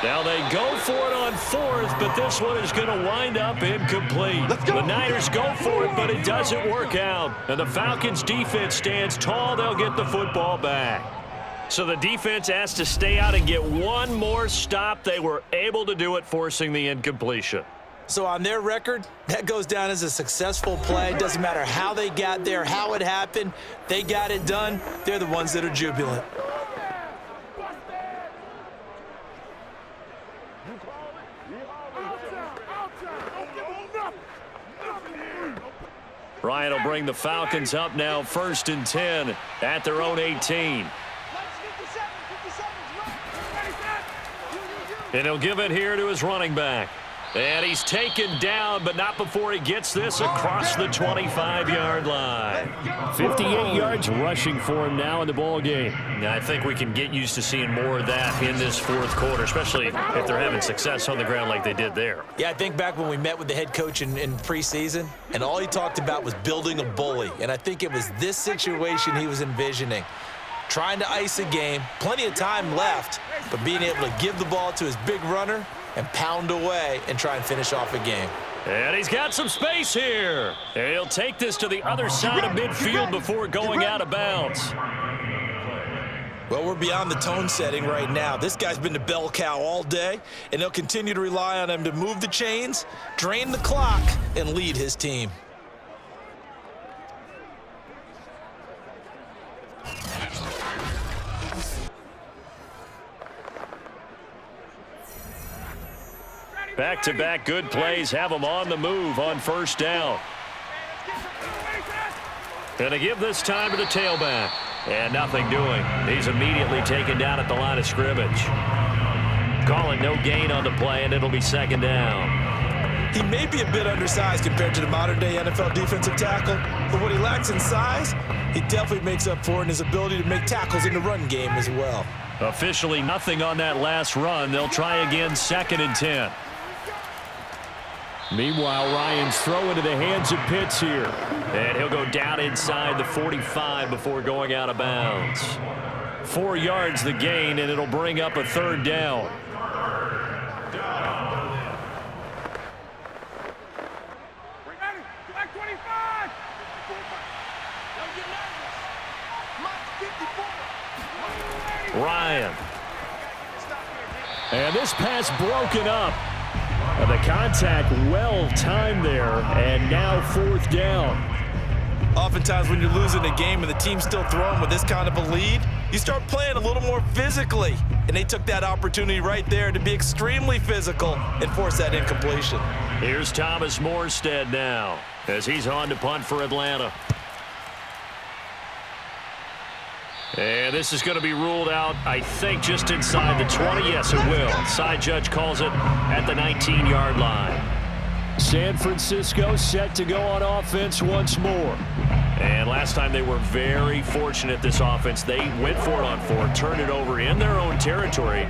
Now they go for it on 4th, but this one is going to wind up incomplete. The Niners go for it, but it doesn't work out. And the Falcons defense stands tall. They'll get the football back. So the defense has to stay out and get one more stop. They were able to do it, forcing the incompletion. So on their record, that goes down as a successful play. Doesn't matter how they got there, how it happened. They got it done. They're the ones that are jubilant. Ryan will bring the Falcons up now 1st and 10 at their own 18. And he'll give it here to his running back. And he's taken down, but not before he gets this across the 25-yard line. 58 yards rushing for him now in the ball game. I think we can get used to seeing more of that in this 4th quarter, especially if they're having success on the ground like they did there. Yeah, I think back when we met with the head coach in preseason, and all he talked about was building a bully. And I think it was this situation he was envisioning. Trying to ice a game, plenty of time left, but being able to give the ball to his big runner and pound away and try and finish off a game. And he's got some space here. And he'll take this to the other side of midfield before going out of bounds. Well, we're beyond the tone setting right now. This guy's been the bell cow all day, and they'll continue to rely on him to move the chains, drain the clock, and lead his team. Back-to-back good plays have them on the move on 1st down. Gonna give this time to the tailback. And nothing doing. He's immediately taken down at the line of scrimmage. Calling no gain on the play, and it'll be 2nd down. He may be a bit undersized compared to the modern-day NFL defensive tackle, but what he lacks in size, he definitely makes up for in his ability to make tackles in the run game as well. Officially nothing on that last run. They'll try again 2nd and 10. Meanwhile, Ryan's throw into the hands of Pitts here. And he'll go down inside the 45 before going out of bounds. 4 yards the gain, and it'll bring up a 3rd down. Ryan. And this pass broken up. The contact well timed there, and now 4th down. Oftentimes when you're losing a game and the team's still throwing with this kind of a lead, you start playing a little more physically. And they took that opportunity right there to be extremely physical and force that incompletion. Here's Thomas Morstead now as he's on to punt for Atlanta. And this is going to be ruled out, I think, just inside the 20. Yes, it will. Side judge calls it at the 19-yard line. San Francisco set to go on offense once more. And last time they were very fortunate, this offense. They went for it on 4, turned it over in their own territory,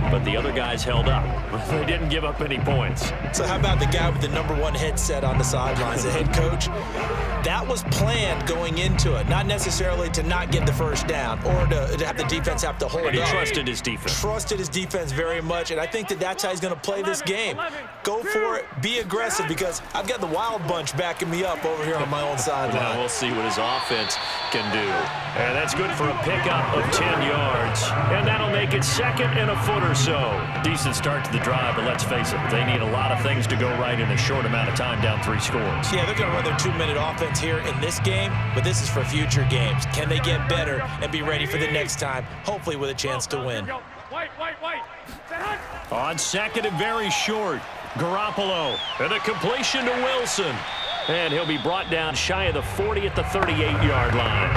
but the other guys held up. They didn't give up any points. So how about the guy with the #1 headset on the sidelines, the head coach? That was planned going into it, not necessarily to not get the 1st down or to have the defense have to hold up. He trusted his defense. Trusted his defense very much, and I think that's how he's going to play this game. Go for it, be aggressive, because I've got the wild bunch backing me up over here on my own sideline. Now we'll see what his offense can do. And that's good for a pickup of 10 yards. And that'll make it 2nd and a foot or so. Decent start to the drive, but let's face it, they need a lot of things to go right in a short amount of time, down 3 scores. Yeah, they're going to run their 2-minute offense here in this game, but this is for future games. Can they get better and be ready for the next time, hopefully with a chance to win? On 2nd and very short, Garoppolo. And a completion to Wilson. And he'll be brought down shy of the 40 at the 38-yard line.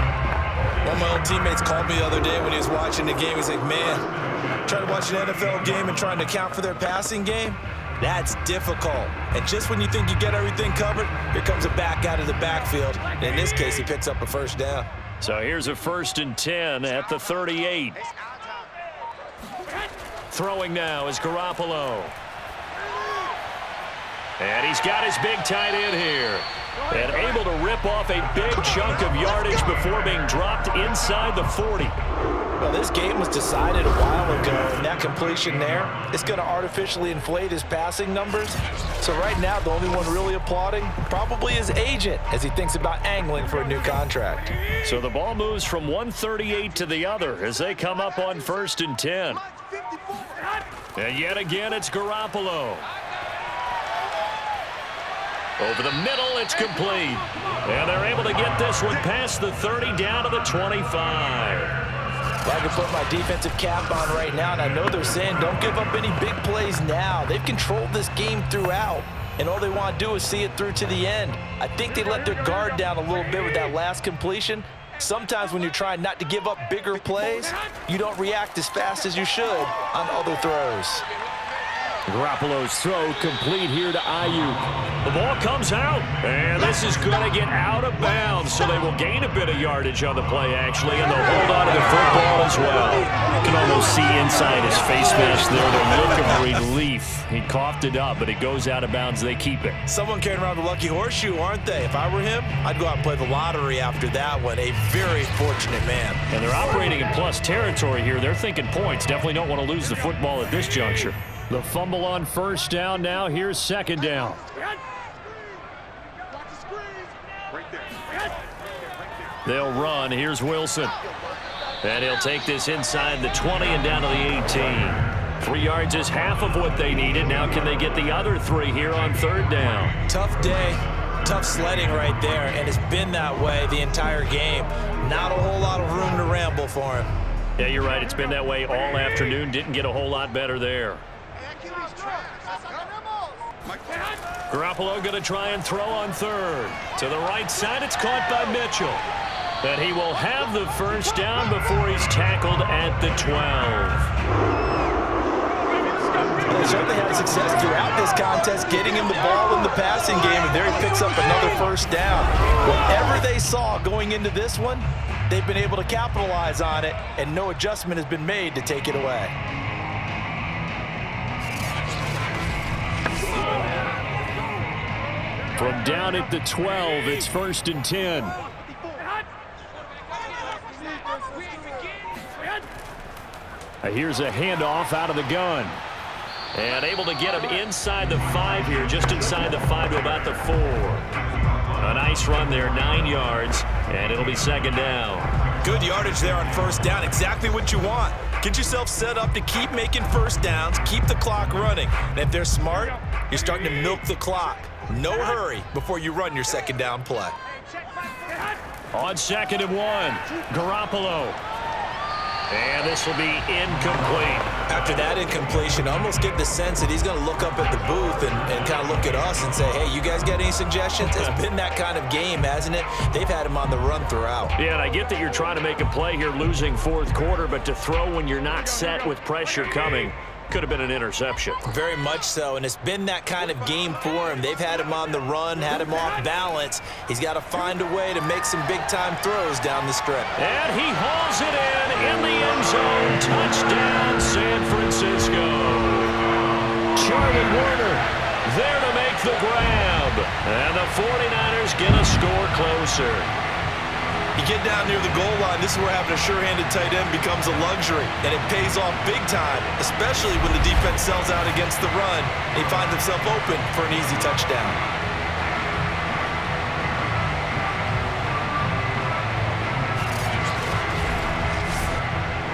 One of my old teammates called me the other day when he was watching the game. He's like, man, trying to watch an NFL game and trying to account for their passing game, that's difficult. And just when you think you get everything covered, here comes a back out of the backfield. And in this case, he picks up a 1st down. So here's a 1st and 10 at the 38. Throwing now is Garoppolo. And he's got his big tight end here. And able to rip off a big chunk of yardage before being dropped inside the 40. Well, this game was decided a while ago, and that completion there is going to artificially inflate his passing numbers. So right now, the only one really applauding probably his agent as he thinks about angling for a new contract. So the ball moves from 138 to the other as they come up on 1st and 10. And yet again, it's Garoppolo. Over the middle, it's complete. And they're able to get this one past the 30 down to the 25. I can put my defensive cap on right now, and I know they're saying don't give up any big plays now. They've controlled this game throughout, and all they want to do is see it through to the end. I think they let their guard down a little bit with that last completion. Sometimes when you're trying not to give up bigger plays, you don't react as fast as you should on other throws. Garoppolo's throw complete here to Ayuk. The ball comes out, and this is going to get out of bounds, so they will gain a bit of yardage on the play, actually, and they'll hold on to the football as well. You can almost see inside his face mask there the look of relief. He coughed it up, but it goes out of bounds. They keep it. Someone carrying around the lucky horseshoe, aren't they? If I were him, I'd go out and play the lottery after that one. A very fortunate man. And they're operating in plus territory here. They're thinking points. Definitely don't want to lose the football at this juncture. The fumble on first down now. Here's second down. They'll run. Here's Wilson. And he'll take this inside the 20 and down to the 18. 3 yards is half of what they needed. Now can they get the other 3 here on third down? Tough day. Tough sledding right there, and it's been that way the entire game. Not a whole lot of room to ramble for him. Yeah, you're right. It's been that way all afternoon. Didn't get a whole lot better there. Garoppolo going to try and throw on third. To the right side, it's caught by Mitchell. And he will have the first down before he's tackled at the 12. They certainly had success throughout this contest, getting him the ball in the passing game, and there he picks up another first down. Whatever they saw going into this one, they've been able to capitalize on it, and no adjustment has been made to take it away. From down at the 12, it's 1st and 10. Here's a handoff out of the gun. And able to get him inside the 5 here, just inside the 5 to about the 4. A nice run there, 9 yards, and it'll be second down. Good yardage there on first down, exactly what you want. Get yourself set up to keep making first downs, keep the clock running. And if they're smart, you're starting to milk the clock. No hurry before you run your second down play. On 2nd and 1, Garoppolo. And this will be incomplete. After that incompletion, I almost get the sense that he's going to look up at the booth and kind of look at us and say, hey, you guys got any suggestions? It's been that kind of game, hasn't it? They've had him on the run throughout. Yeah, and I get that you're trying to make a play here losing 4th quarter, but to throw when you're not set with pressure coming could have been an interception. Very much so, and it's been that kind of game for him. They've had him on the run, had him off balance. He's got to find a way to make some big-time throws down the stretch. And he hauls it in the end zone. Touchdown, San Francisco. Charlie Warner there to make the grab. And the 49ers get a score closer. You get down near the goal line, this is where having a sure-handed tight end becomes a luxury, and it pays off big time, especially when the defense sells out against the run. He finds himself open for an easy touchdown.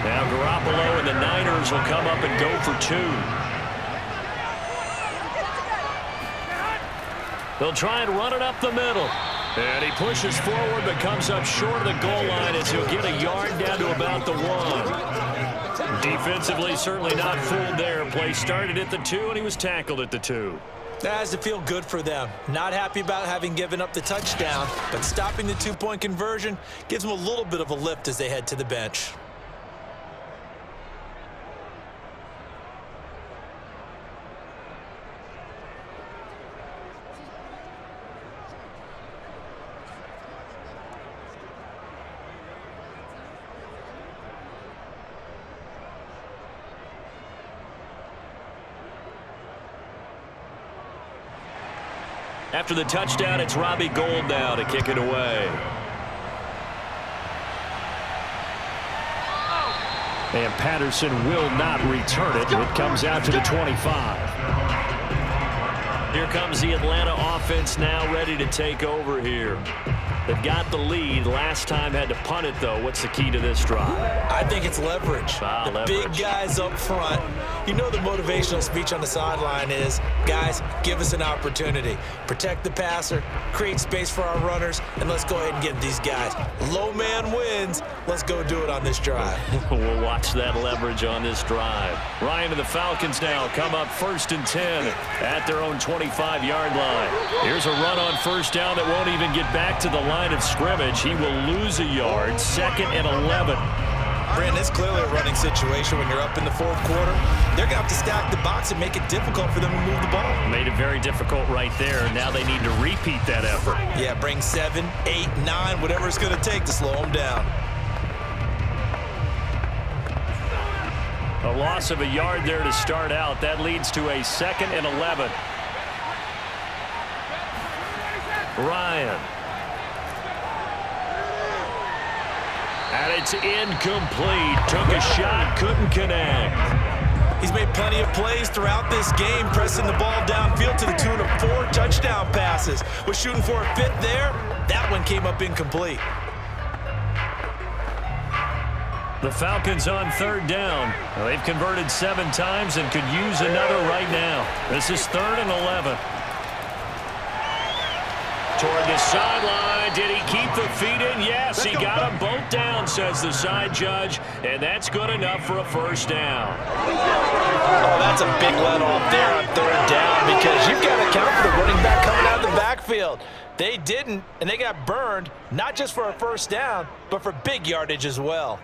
Now Garoppolo and the Niners will come up and go for 2. They'll try and run it up the middle. And he pushes forward but comes up short of the goal line as he'll get a yard down to about the 1. Defensively, certainly not fooled there. Play started at the 2, and he was tackled at the 2. That has to feel good for them. Not happy about having given up the touchdown, but stopping the 2-point conversion gives them a little bit of a lift as they head to the bench. After the touchdown, it's Robbie Gould now to kick it away. And Patterson will not return it. It comes out to the 25. Here comes the Atlanta offense now ready to take over here. They've got the lead. Last time had to punt it, though. What's the key to this drive? I think it's leverage. Big guys up front. You know the motivational speech on the sideline is, guys, give us an opportunity. Protect the passer, create space for our runners, and let's go ahead and get these guys. Low man wins. Let's go do it on this drive. We'll watch that leverage on this drive. Ryan and the Falcons now come up 1st and 10 at their own 25-yard line. Here's a run on first down that won't even get back to the line of scrimmage. He will lose a yard. 2nd and 11. Brandon, it's clearly a running situation when you're up in the 4th quarter. They're going to have to stack the box and make it difficult for them to move the ball. Made it very difficult right there. Now they need to repeat that effort. Yeah, bring 7, 8, 9, whatever it's going to take to slow them down. A loss of a yard there to start out. That leads to a 2nd and 11. Ryan. And it's incomplete. Took a shot, couldn't connect. He's made plenty of plays throughout this game, pressing the ball downfield to the tune of 4 touchdown passes. Was shooting for a 5th there. That one came up incomplete. The Falcons on 3rd down. Well, they've converted 7 times and could use another right now. This is 3rd and 11. Toward the sideline. Did he keep the feet in? Yes, he got them both down, says the side judge, and that's good enough for a first down. Oh, that's a big let off there on 3rd down because you've got to account for the running back coming out of the backfield. They didn't, and they got burned, not just for a first down, but for big yardage as well.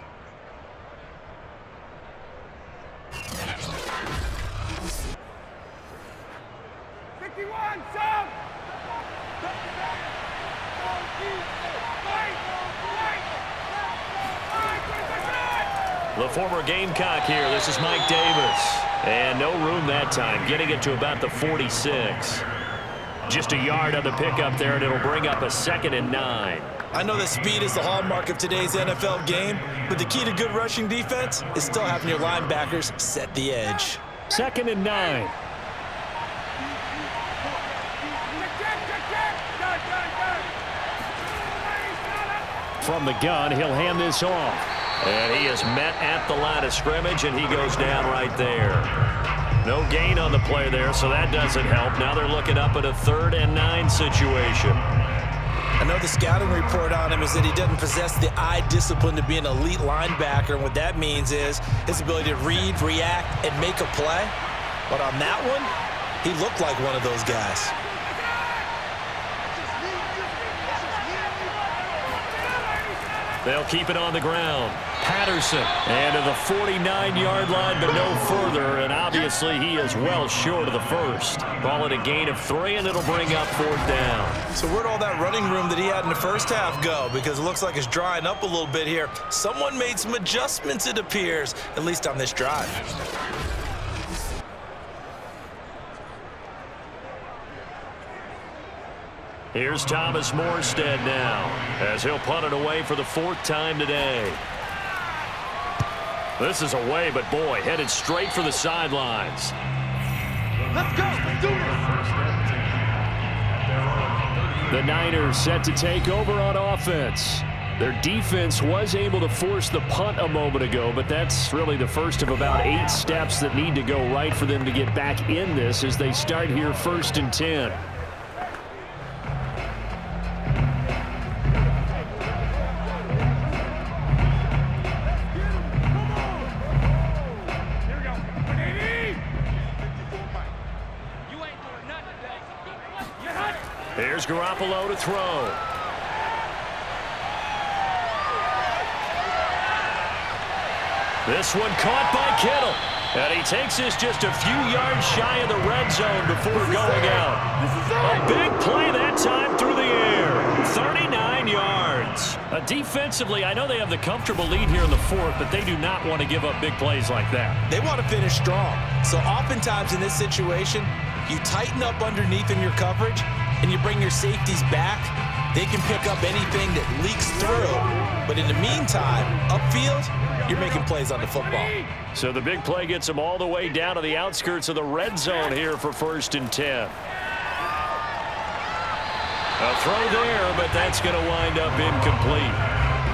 The former Gamecock here. This is Mike Davis. And no room that time, getting it to about the 46. Just a yard on the pickup there, and it'll bring up a 2nd and 9. I know that speed is the hallmark of today's NFL game, but the key to good rushing defense is still having your linebackers set the edge. 2nd and 9. From the gun, he'll hand this off. And he is met at the line of scrimmage, and he goes down right there. No gain on the play there, so that doesn't help. Now they're looking up at a 3rd and 9 situation. I know the scouting report on him is that he doesn't possess the eye discipline to be an elite linebacker, and what that means is his ability to read, react, and make a play. But on that one, he looked like one of those guys. They'll keep it on the ground. Patterson, and to the 49-yard line, but no further, and obviously he is well short of the first. Call it a gain of 3, and it'll bring up 4th down. So where'd all that running room that he had in the first half go? Because it looks like it's drying up a little bit here. Someone made some adjustments, it appears, at least on this drive. Here's Thomas Morstead now, as he'll punt it away for the 4th time today. This is away, but boy, headed straight for the sidelines. Let's go. Let's do it. The Niners set to take over on offense. Their defense was able to force the punt a moment ago, but that's really the first of about 8 steps that need to go right for them to get back in this as they start here 1st and 10. Here's Garoppolo to throw. This one caught by Kittle. And he takes this just a few yards shy of the red zone before going out. A big play that time through the air. 39 yards. Defensively, I know they have the comfortable lead here in the 4th, but they do not want to give up big plays like that. They want to finish strong. So oftentimes in this situation, you tighten up underneath in your coverage, and you bring your safeties back. They can pick up anything that leaks through. But in the meantime, upfield, you're making plays on the football. So the big play gets them all the way down to the outskirts of the red zone here for 1st and 10. A throw there, but that's going to wind up incomplete.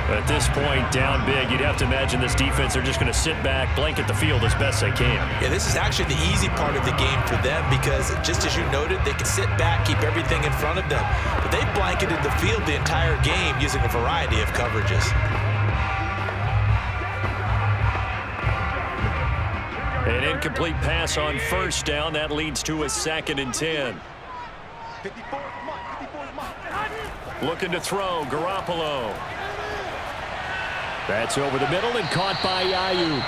At this point, down big, you'd have to imagine this defense are just going to sit back, blanket the field as best they can. Yeah, this is actually the easy part of the game for them because, just as you noted, they can sit back, keep everything in front of them. But they've blanketed the field the entire game using a variety of coverages. An incomplete pass on first down. That leads to a 2nd and 10. Looking to throw, Garoppolo. That's over the middle and caught by Ayuk.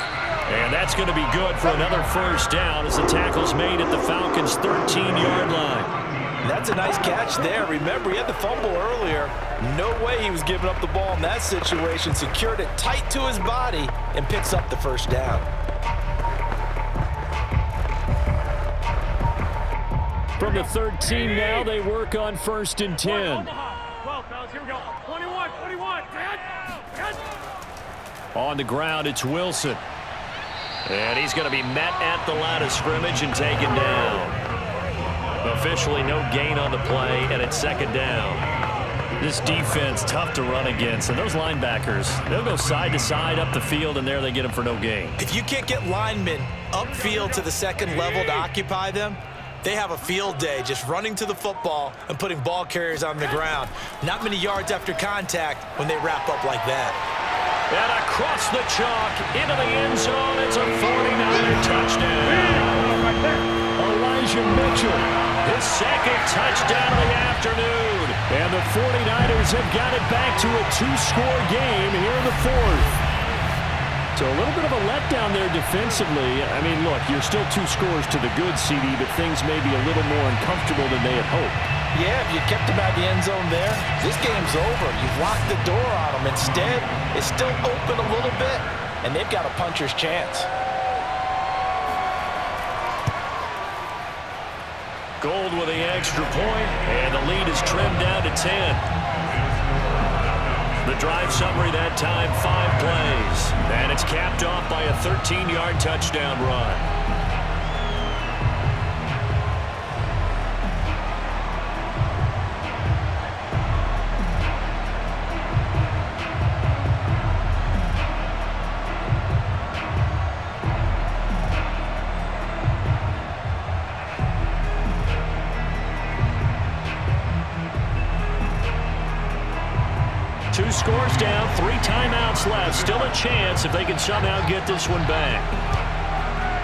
And that's going to be good for another first down as the tackle's made at the Falcons' 13-yard line. That's a nice catch there. Remember, he had the fumble earlier. No way he was giving up the ball in that situation. Secured it tight to his body and picks up the first down. From the 13 now, they work on 1st and 10. 12, fellas, here we go. 21, 21. On the ground, it's Wilson. And he's going to be met at the line of scrimmage and taken down. Officially no gain on the play, and it's 2nd down. This defense, tough to run against. And those linebackers, they'll go side to side up the field, and there they get them for no gain. If you can't get linemen upfield to the second level to occupy them, they have a field day just running to the football and putting ball carriers on the ground. Not many yards after contact when they wrap up like that. And across the chalk into the end zone. It's a 49er touchdown. Elijah Mitchell, his 2nd touchdown of the afternoon. And the 49ers have got it back to a 2-score game here in the 4th. So a little bit of a letdown there defensively. I mean, look, you're still 2 scores to the good, CD, but things may be a little more uncomfortable than they had hoped. Yeah, if you kept him out of the end zone there, this game's over. You've locked the door on him. Instead, it's still open a little bit, and they've got a puncher's chance. Gold with the extra point, and the lead is trimmed down to 10. The drive summary that time, 5 plays. And it's capped off by a 13-yard touchdown run. Scores down, 3 timeouts left. Still a chance if they can somehow get this one back.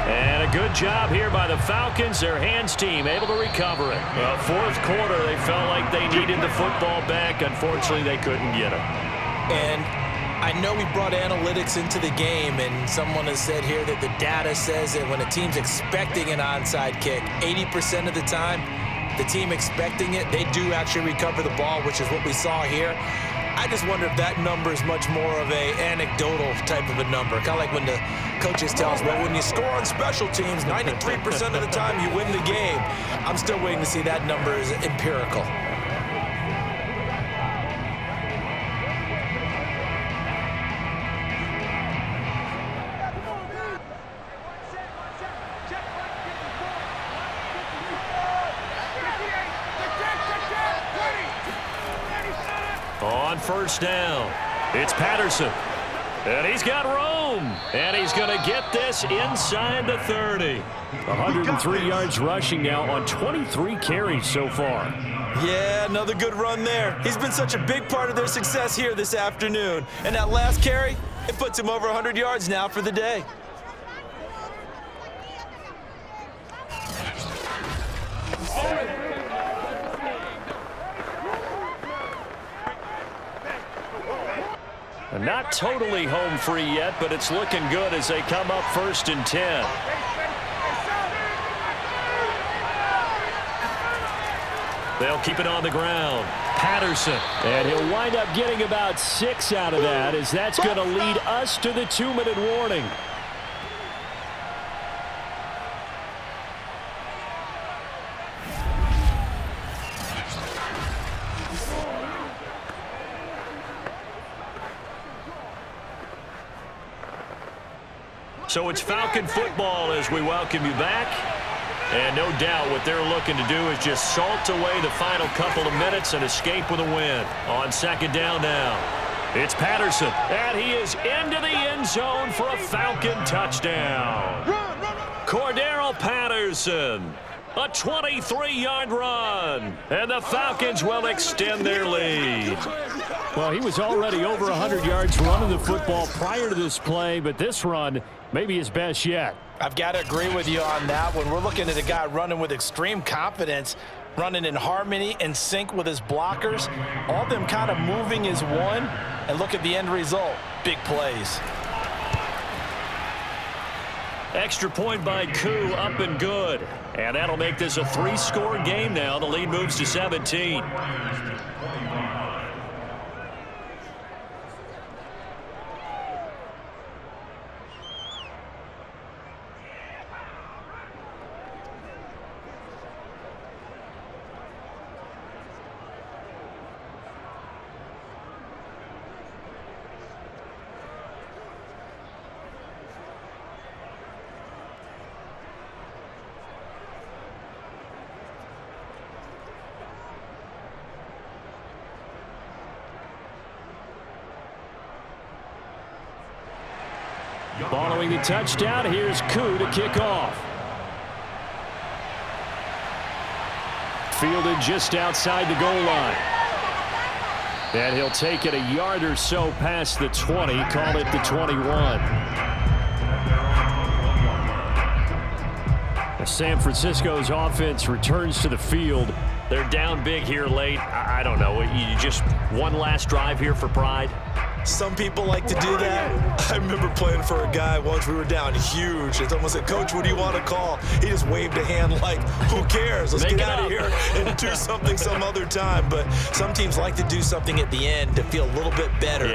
And a good job here by the Falcons. Their hands team able to recover it. Well, 4th quarter, they felt like they needed the football back. Unfortunately, they couldn't get it. And I know we brought analytics into the game, and someone has said here that the data says that when a team's expecting an onside kick, 80% of the time, the team expecting it, they do actually recover the ball, which is what we saw here. I just wonder if that number is much more of a anecdotal type of a number. Kind of like when the coaches tell us, well, when you score on special teams, 93% of the time you win the game. I'm still waiting to see that number is empirical. On 1st down, it's Patterson. And he's got room. And he's going to get this inside the 30. 103 yards rushing now on 23 carries so far. Yeah, another good run there. He's been such a big part of their success here this afternoon. And that last carry, it puts him over 100 yards now for the day. Not totally home free yet, but it's looking good as they come up 1st and 10. They'll keep it on the ground. Patterson. And he'll wind up getting about 6 out of that, as that's going to lead us to the 2-minute warning. So it's Falcon football as we welcome you back. And no doubt what they're looking to do is just salt away the final couple of minutes and escape with a win. On second down now, it's Patterson. And he is into the end zone for a Falcon touchdown. Cordero Patterson. A 23-yard run. And the Falcons will extend their lead. Well, he was already over 100 yards running the football prior to this play, but this run may be his best yet. I've got to agree with you on that one. We're looking at a guy running with extreme confidence, running in harmony and sync with his blockers. All of them kind of moving as one. And look at the end result. Big plays. Extra point by Koo, up and good. And that'll make this a 3-score game now. The lead moves to 17. Following the touchdown, here's Koo to kick off. Fielded just outside the goal line. And he'll take it a yard or so past the 20, call it the 21. San Francisco's offense returns to the field. They're down big here late. I don't know. You just one last drive here for pride? Some people like to do that. I remember playing for a guy once. We were down huge. It's almost like, Coach, what do you want to call? He just waved a hand like, who cares? Let's get out of here and do something some other time. But some teams like to do something at the end to feel a little bit better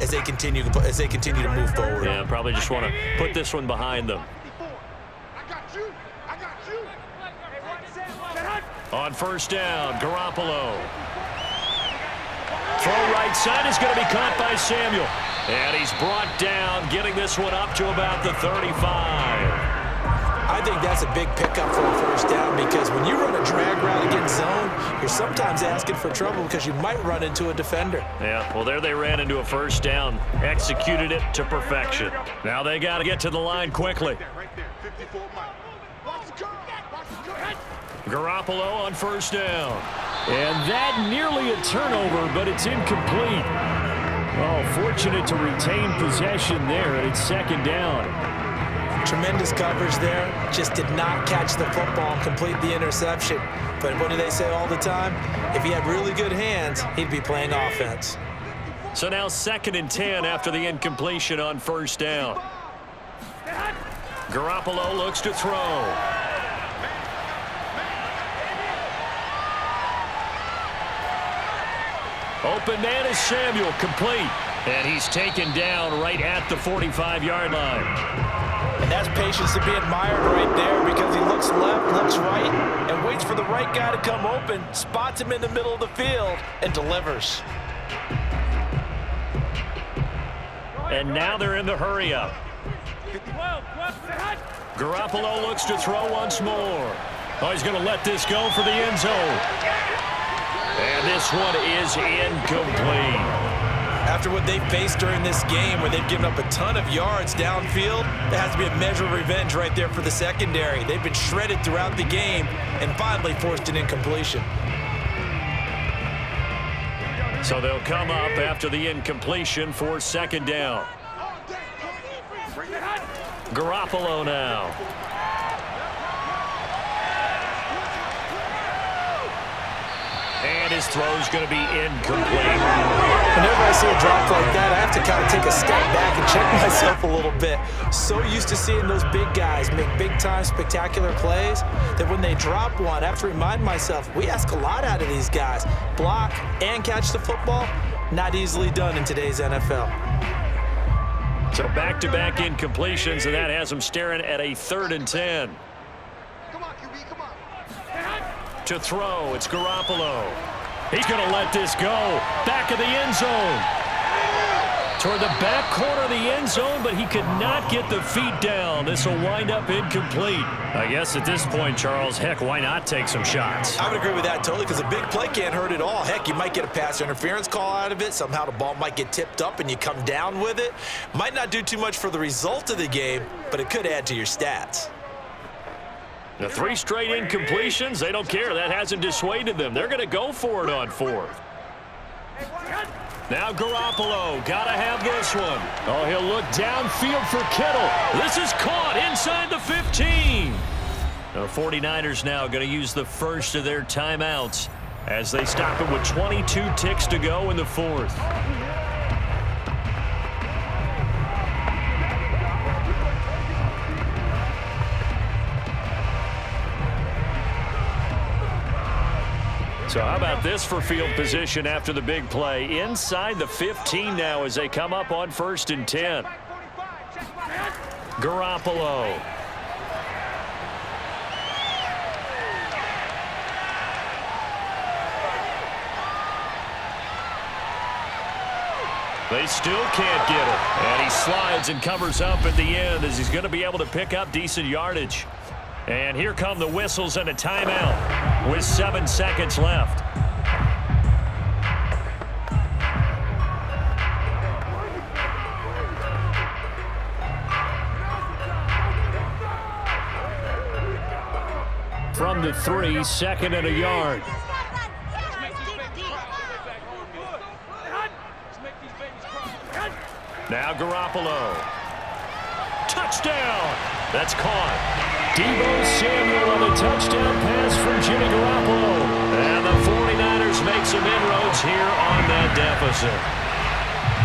as they continue to move forward. Yeah, probably just want to put this one behind them. On first down, Garoppolo. Throw right side is going to be caught by Samuel. And he's brought down, getting this one up to about the 35. I think that's a big pickup for a first down because when you run a drag route against zone, you're sometimes asking for trouble because you might run into a defender. Yeah, well, there they ran into a first down, executed it to perfection. Now they got to get to the line quickly. Garoppolo on first down. And that nearly a turnover, but it's incomplete. Oh, fortunate to retain possession there, and it's second down. Tremendous coverage there. Just did not catch the football and complete the interception. But what do they say all the time? If he had really good hands, he'd be playing offense. So now 2nd and 10 after the incompletion on first down. Garoppolo looks to throw. Open man is Samuel, complete. And he's taken down right at the 45-yard line. And that's patience to be admired right there because he looks left, looks right, and waits for the right guy to come open, spots him in the middle of the field, and delivers. And now they're in the hurry-up. Garoppolo looks to throw once more. Oh, he's going to let this go for the end zone. And this one is incomplete. After what they faced during this game where they've given up a ton of yards downfield, there has to be a measure of revenge right there for the secondary. They've been shredded throughout the game and finally forced an incompletion. So they'll come up after the incompletion for second down. Garoppolo now. And his throw's going to be incomplete. Whenever I see a drop like that, I have to kind of take a step back and check myself a little bit. So used to seeing those big guys make big-time spectacular plays that when they drop one, I have to remind myself, we ask a lot out of these guys. Block and catch the football, not easily done in today's NFL. So back-to-back incompletions, and that has them staring at a 3rd and 10. Come on, QB, come on. To throw, it's Garoppolo. He's going to let this go. Back of the end zone. toward the back corner of the end zone, but he could not get the feet down. This will wind up incomplete. I guess at this point, Charles, heck, why not take some shots? I would agree with that totally, because a big play can't hurt at all. Heck, you might get a pass interference call out of it. Somehow the ball might get tipped up and you come down with it. Might not do too much for the result of the game, but it could add to your stats. The 3 straight incompletions, they don't care. That hasn't dissuaded them. They're going to go for it on 4th. Now Garoppolo, got to have this one. Oh, he'll look downfield for Kittle. This is caught inside the 15. The 49ers now going to use the first of their timeouts as they stop it with 22 ticks to go in the 4th. So how about this for field position after the big play? Inside the 15 now as they come up on 1st and 10. Garoppolo. They still can't get it. And he slides and covers up at the end as he's going to be able to pick up decent yardage. And here come the whistles and a timeout with 7 seconds left. From the 3, 2nd and a yard. Now Garoppolo. Touchdown! That's caught. Deebo Samuel on a touchdown pass from Jimmy Garoppolo. And the 49ers make some inroads here on that deficit.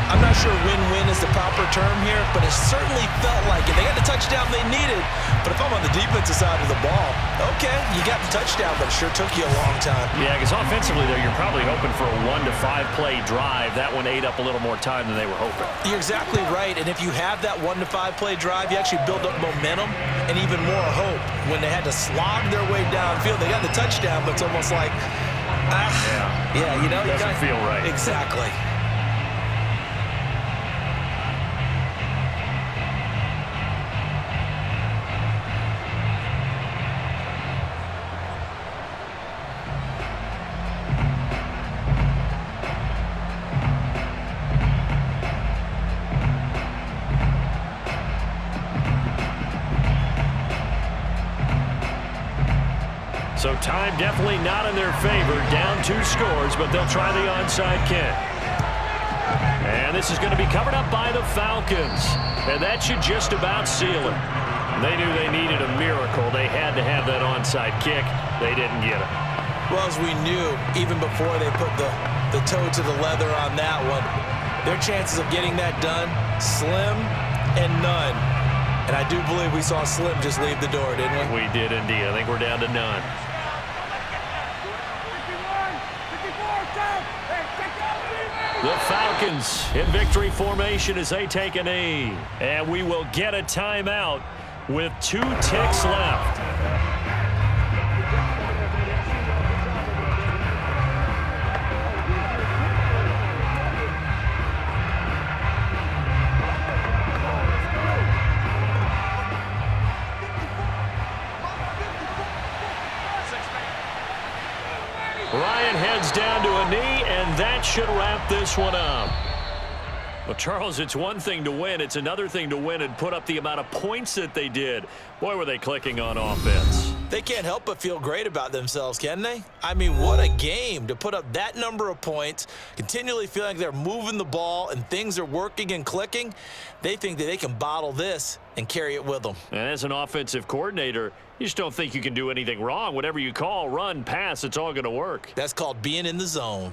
I'm not sure win-win is the proper term here, but it certainly felt like it. They got the touchdown they needed, but if I'm on the defensive side of the ball, okay, you got the touchdown, but it sure took you a long time. Yeah, because offensively, though, you're probably hoping for a 1 to 5 play drive. That one ate up a little more time than they were hoping. You're exactly right, and if you have that 1 to 5 play drive, you actually build up momentum and even more hope. When they had to slog their way downfield, they got the touchdown, but it's almost like, you know, it doesn't feel right. Exactly. So time definitely not in their favor. Down 2 scores, but they'll try the onside kick. And this is going to be covered up by the Falcons. And that should just about seal it. They knew they needed a miracle. They had to have that onside kick. They didn't get it. Well, as we knew, even before they put the toe to the leather on that one, their chances of getting that done, slim and none. And I do believe we saw Slim just leave the door, didn't we? We did indeed. I think we're down to none. The Falcons in victory formation as they take a knee. And we will get a timeout with 2 ticks left. Ryan heads down to a knee, and that should wrap this one up. Well, Charles, it's one thing to win. It's another thing to win and put up the amount of points that they did. Boy, were they clicking on offense. They can't help but feel great about themselves, can they? I mean, what a game to put up that number of points, continually feeling like they're moving the ball and things are working and clicking. They think that they can bottle this and carry it with them. And as an offensive coordinator, you just don't think you can do anything wrong. Whatever you call, run, pass, it's all going to work. That's called being in the zone.